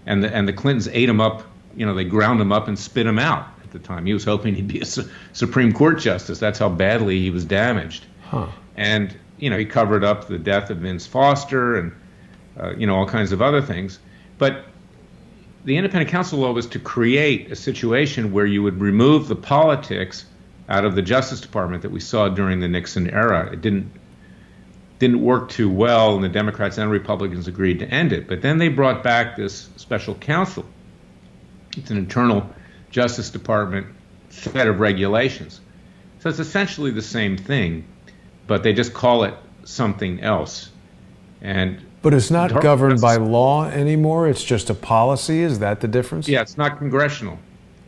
and the Clintons ate him up. You know, they ground him up and spit him out at the time. He was hoping he'd be a Supreme Court justice. That's how badly he was damaged. Huh. And, you know, he covered up the death of Vince Foster and, you know, all kinds of other things. But the independent counsel law was to create a situation where you would remove the politics out of the Justice Department that we saw during the Nixon era. It didn't work too well, and the Democrats and Republicans agreed to end it. But then they brought back this special counsel. It's an internal Justice Department set of regulations. So it's essentially the same thing, but they just call it something else. But it's not governed by law anymore. It's just a policy. Is that the difference? Yeah, it's not congressional,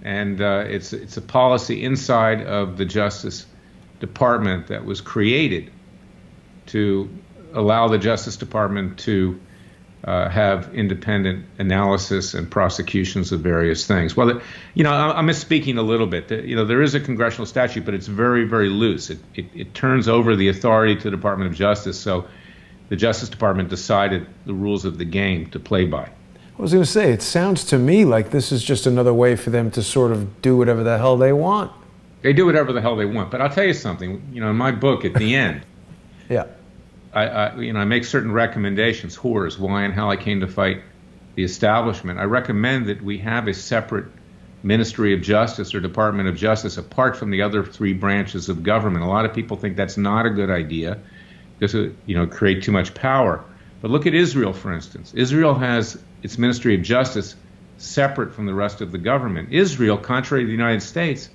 and it's a policy inside of the Justice Department that was created to allow the Justice Department to have independent analysis and prosecutions of various things. Well, you know, I'm misspeaking a little bit. You know, there is a congressional statute, but it's very, very loose. It turns over the authority to the Department of Justice. So the Justice Department decided the rules of the game to play by. I was going to say, it sounds to me like this is just another way for them to sort of do whatever the hell they want. They do whatever the hell they want. But I'll tell you something. You know, in my book, at the end, yeah, I make certain recommendations, whores, why and how I came to fight the establishment. I recommend that we have a separate Ministry of Justice or Department of Justice apart from the other three branches of government. A lot of people think that's not a good idea because it, you know, create too much power. But look at Israel, for instance. Israel has its Ministry of Justice separate from the rest of the government. Israel, contrary to the United States,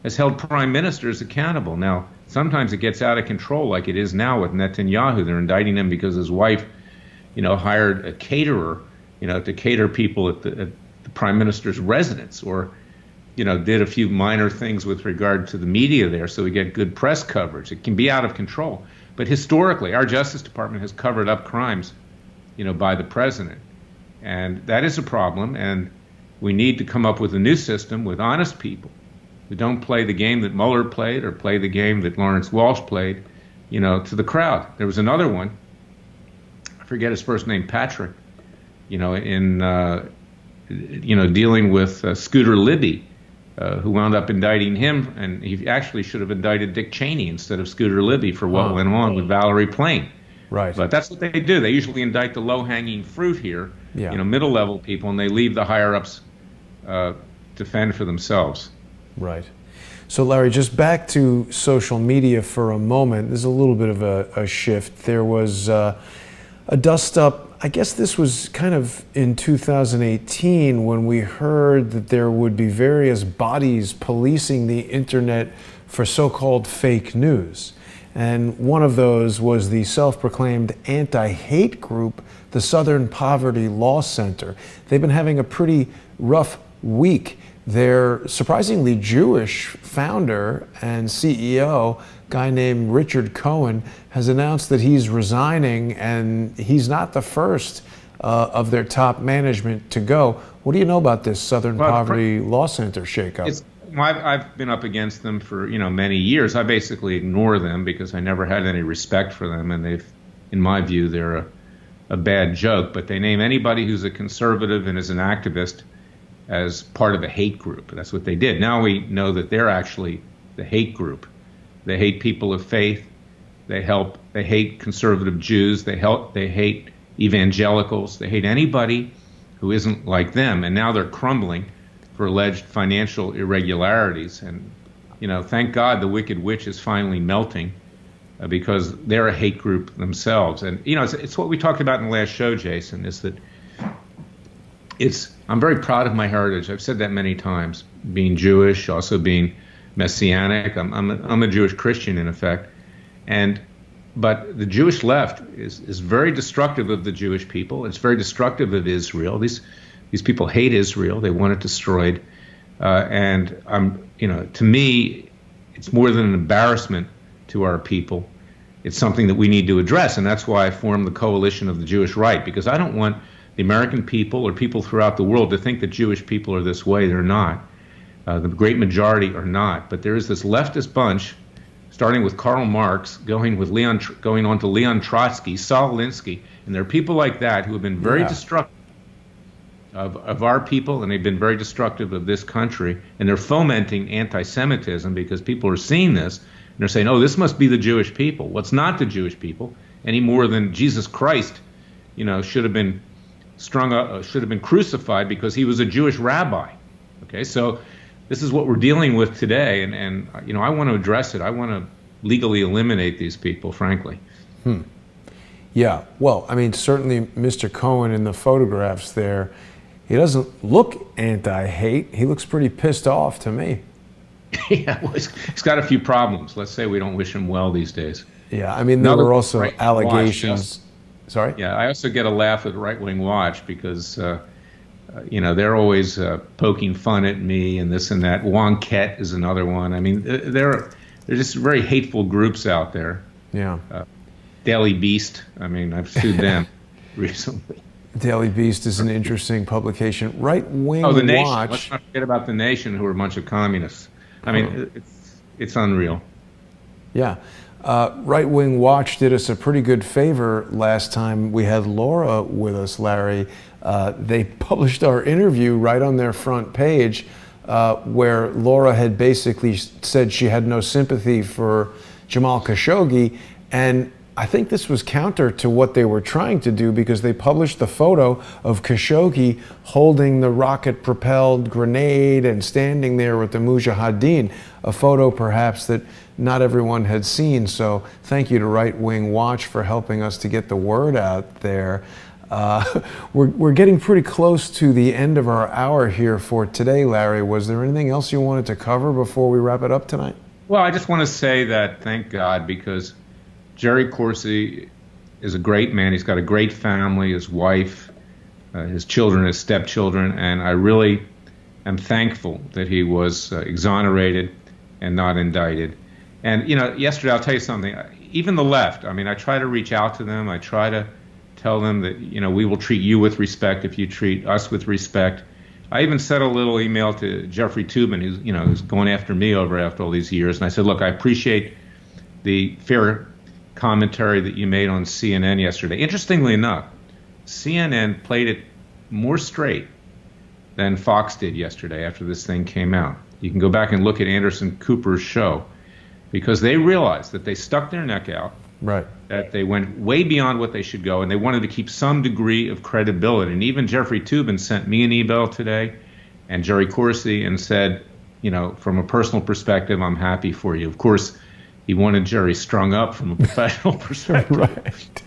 has held prime ministers accountable. Now, sometimes it gets out of control, like it is now with Netanyahu. They're indicting him because his wife, you know, hired a caterer, you know, to cater people at the prime minister's residence, or, you know, did a few minor things with regard to the media there so we get good press coverage. It can be out of control. But historically, our Justice Department has covered up crimes, you know, by the president. And that is a problem, and we need to come up with a new system with honest people who don't play the game that Mueller played or play the game that Lawrence Walsh played, you know, to the crowd. There was another one, I forget his first name, Patrick, you know, in, you know, dealing with Scooter Libby, who wound up indicting him, and he actually should have indicted Dick Cheney instead of Scooter Libby for what went on with Valerie Plame. Right. But that's what they do. They usually indict the low-hanging fruit here, you know, middle-level people, and they leave the higher-ups to fend for themselves. Right. So, Larry, just back to social media for a moment. There's a little bit of a shift. There was a dust-up I guess this was kind of in 2018 when we heard that there would be various bodies policing the internet for so-called fake news. And one of those was the self-proclaimed anti-hate group, the Southern Poverty Law Center. They've been having a pretty rough week. Their surprisingly Jewish founder and CEO, a guy named Richard Cohen, has announced that he's resigning, and he's not the first of their top management to go. What do you know about this Southern Poverty Law Center shakeup? I've been up against them for many years. I basically ignore them because I never had any respect for them, and they've, in my view, they're a bad joke. But they name anybody who's a conservative and is an activist as part of a hate group. That's what they did. Now we know that they're actually the hate group. They hate people of faith. They hate conservative Jews. They hate evangelicals. They hate anybody who isn't like them. And now they're crumbling for alleged financial irregularities. And, thank God the Wicked Witch is finally melting because they're a hate group themselves. And, it's what we talked about in the last show, Jason, is that I'm very proud of my heritage. I've said that many times, being Jewish, also being Messianic. I'm a Jewish Christian, in effect. But the Jewish left is very destructive of the Jewish people. It's very destructive of Israel. These people hate Israel. They want it destroyed. To me, it's more than an embarrassment to our people. It's something that we need to address, and that's why I formed the Coalition of the Jewish Right, because I don't want the American people or people throughout the world to think that Jewish people are this way. They're not. The great majority are not. But there is this leftist bunch, starting with Karl Marx, going on to Leon Trotsky, Saul Alinsky, and there are people like that who have been very destructive of our people, and they've been very destructive of this country, and they're fomenting anti-Semitism because people are seeing this, and they're saying, oh, this must be the Jewish people. Well, it's not the Jewish people any more than Jesus Christ, should have been crucified because he was a Jewish rabbi. Okay, so this is what we're dealing with today, and I want to address it. I want to legally eliminate these people, frankly. Yeah, well, I mean, certainly Mr. Cohen in the photographs there, he doesn't look anti-hate. He looks pretty pissed off to me. Yeah, well, he's got a few problems. Let's say we don't wish him well these days. Yeah, I mean, there were also allegations. Sorry? Yeah, I also get a laugh at Right Wing Watch because, they're always poking fun at me and this and that. Wonket is another one. I mean, they're just very hateful groups out there. Yeah. Daily Beast. I mean, I've sued them recently. Daily Beast is an interesting publication. Right Wing Watch. The Nation. Let's not forget about The Nation, who are a bunch of communists. I mean, it's unreal. Yeah. Right Wing Watch did us a pretty good favor last time we had Laura with us, Larry. They published our interview right on their front page, where Laura had basically said she had no sympathy for Jamal Khashoggi, and I think this was counter to what they were trying to do, because they published the photo of Khashoggi holding the rocket-propelled grenade and standing there with the Mujahideen, a photo perhaps that not everyone had seen. So thank you to Right Wing Watch for helping us to get the word out there. We're getting pretty close to the end of our hour here for today, Larry. Was there anything else you wanted to cover before we wrap it up tonight? Well, I just want to say that, thank God, because Jerry Corsi is a great man. He's got a great family, his wife, his children, his stepchildren, and I really am thankful that he was exonerated and not indicted. And, yesterday, I'll tell you something, even the left, I mean, I try to reach out to them. I try to tell them that, we will treat you with respect if you treat us with respect. I even sent a little email to Jeffrey Toobin, who's going after me after all these years. And I said, look, I appreciate the fair commentary that you made on CNN yesterday. Interestingly enough, CNN played it more straight than Fox did yesterday after this thing came out. You can go back and look at Anderson Cooper's show, because they realized that they stuck their neck out, right, that they went way beyond what they should go, and they wanted to keep some degree of credibility. And even Jeffrey Toobin sent me an email today, and Jerry Corsi, and said, from a personal perspective, I'm happy for you. Of course, he wanted Jerry strung up from a professional perspective. Right.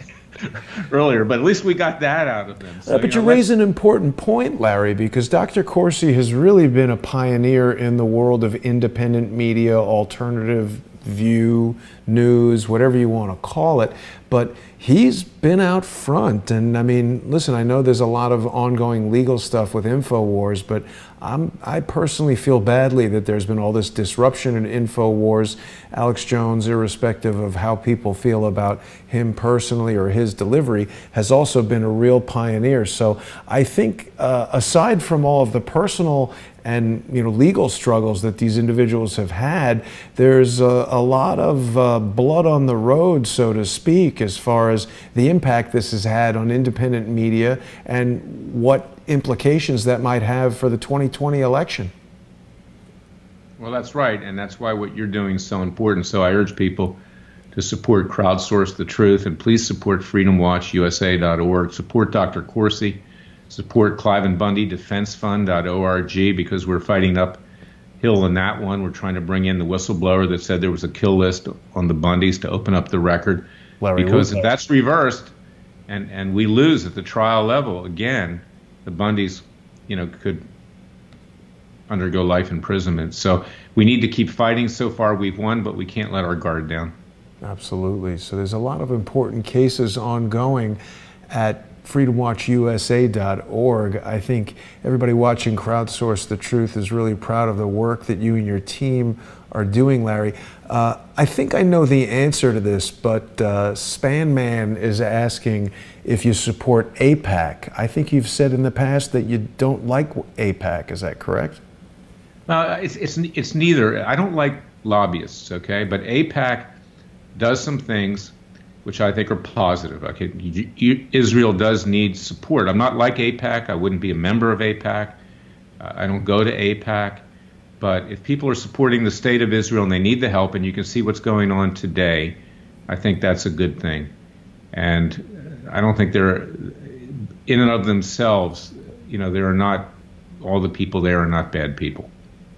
earlier, but at least we got that out of them. So, But you raise an important point, Larry, because Dr. Corsi has really been a pioneer in the world of independent media, alternative view, news, whatever you want to call it. But he's been out front. And I mean, listen, I know there's a lot of ongoing legal stuff with InfoWars, but I personally feel badly that there's been all this disruption in InfoWars. Alex Jones, irrespective of how people feel about him personally or his delivery, has also been a real pioneer. So I think aside from all of the personal and legal struggles that these individuals have had, there's a lot of blood on the road, so to speak, as far as the impact this has had on independent media and what implications that might have for the 2020 election. Well, that's right, and that's why what you're doing is so important. So I urge people to support Crowdsource the Truth, and please support freedomwatchusa.org. Support Dr. Corsi. Support Clive Bundy Defense Fund.org, because we're fighting uphill in that one. We're trying to bring in the whistleblower that said there was a kill list on the Bundys to open up the record. Because if that's reversed and we lose at the trial level, again, the Bundys, could undergo life imprisonment. So we need to keep fighting. So far we've won, but we can't let our guard down. Absolutely. So there's a lot of important cases ongoing at freedomwatchusa.org. I think everybody watching Crowdsource the Truth is really proud of the work that you and your team are doing, Larry. I think I know the answer to this, but Spanman is asking if you support AIPAC. I think you've said in the past that you don't like AIPAC. Is that correct? It's neither. I don't like lobbyists, okay? But AIPAC does some things which I think are positive. Okay, Israel does need support. I'm not like AIPAC. I wouldn't be a member of AIPAC. I don't go to AIPAC. But if people are supporting the state of Israel and they need the help, and you can see what's going on today, I think that's a good thing. And I don't think they're, in and of themselves, there are not, all the people there are not bad people.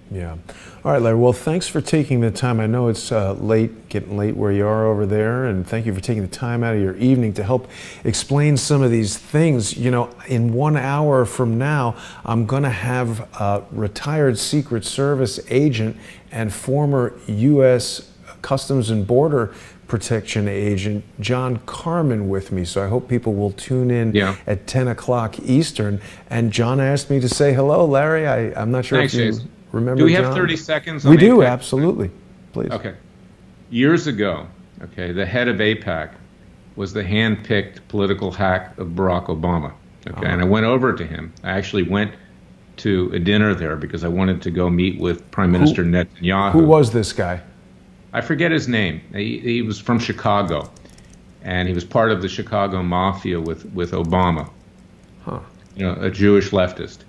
Yeah. All right, Larry. Well, thanks for taking the time. I know it's getting late where you are over there, and thank you for taking the time out of your evening to help explain some of these things. In 1 hour from now, I'm going to have a retired Secret Service agent and former U.S. Customs and Border Protection agent John Carmen with me, so I hope people will tune in at 10 o'clock Eastern. And John asked me to say hello, Larry. I'm not sure if you remember. Do we have John? 30 seconds? We do, absolutely. Please. Okay. Years ago, the head of AIPAC was the hand-picked political hack of Barack Obama. And I went over to him. I actually went to a dinner there because I wanted to go meet with Prime Minister Netanyahu. Who was this guy? I forget his name. He was from Chicago, and he was part of the Chicago Mafia with Obama. A Jewish leftist.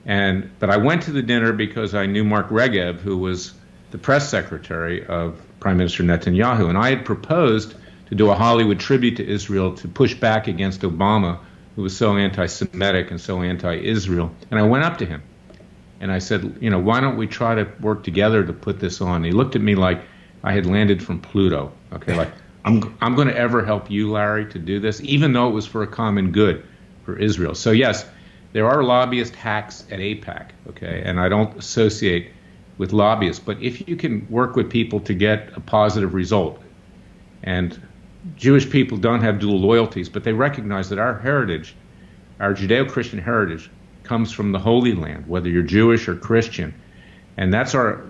But I went to the dinner because I knew Mark Regev, who was the press secretary of Prime Minister Netanyahu, and I had proposed to do a Hollywood tribute to Israel to push back against Obama, who was so anti-Semitic and so anti-Israel. And I went up to him, and I said, why don't we try to work together to put this on? And he looked at me like I had landed from Pluto. Like, I'm going to ever help you, Larry, to do this, even though it was for a common good for Israel. So yes, there are lobbyist hacks at AIPAC, and I don't associate with lobbyists, but if you can work with people to get a positive result, and Jewish people don't have dual loyalties, but they recognize that our heritage, our Judeo-Christian heritage, comes from the Holy Land, whether you're Jewish or Christian, and that's our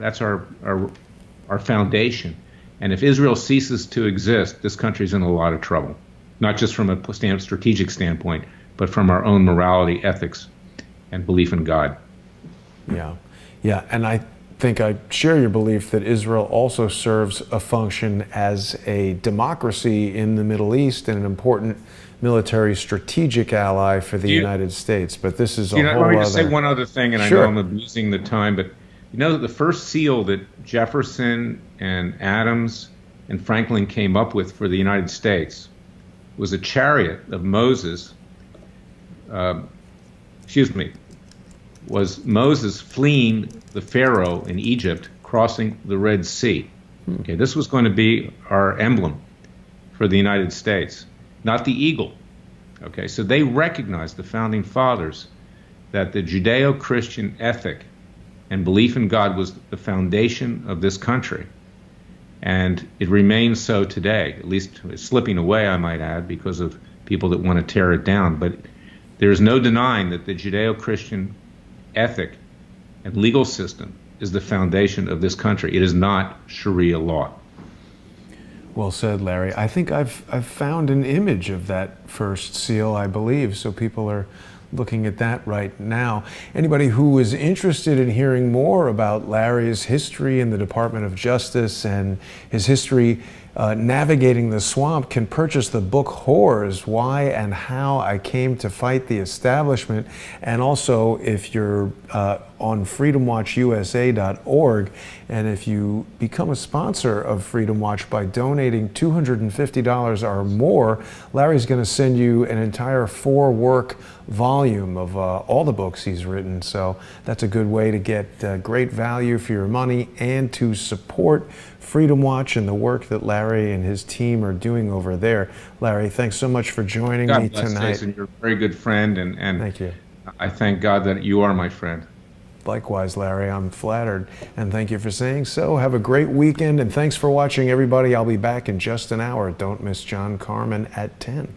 foundation. And if Israel ceases to exist, this country's in a lot of trouble, not just from a strategic standpoint, but from our own morality, ethics, and belief in God. Yeah, and I think I share your belief that Israel also serves a function as a democracy in the Middle East and an important military strategic ally for the United States. But this is a whole other... Let me just say one other thing, and Sure. I know I'm abusing the time, but the first seal that Jefferson and Adams and Franklin came up with for the United States was a chariot of Moses, was Moses fleeing the Pharaoh in Egypt, crossing the Red Sea. This was going to be our emblem for the United States. not the eagle. Okay, so they recognized, the founding fathers, that the Judeo-Christian ethic and belief in God was the foundation of this country. And it remains so today, at least it's slipping away, I might add, because of people that want to tear it down. But there's no denying that the Judeo-Christian ethic and legal system is the foundation of this country. It is not Sharia law. Well said, Larry. I think I've found an image of that first seal, I believe, so people are looking at that right now. Anybody who is interested in hearing more about Larry's history in the Department of Justice and his history navigating the swamp can purchase the book Whores, Why and How I Came to Fight the Establishment. And also, if you're on freedomwatchusa.org, and if you become a sponsor of Freedom Watch by donating $250 or more, Larry's going to send you an entire 4-work volume of all the books he's written. So that's a good way to get great value for your money and to support Freedom Watch and the work that Larry and his team are doing over there. Larry, thanks so much for joining me tonight. Jason, you're a very good friend, and thank you. I thank God that you are my friend. Likewise, Larry, I'm flattered, and thank you for saying so. Have a great weekend, and thanks for watching, everybody. I'll be back in just an hour. Don't miss John Carmen at 10.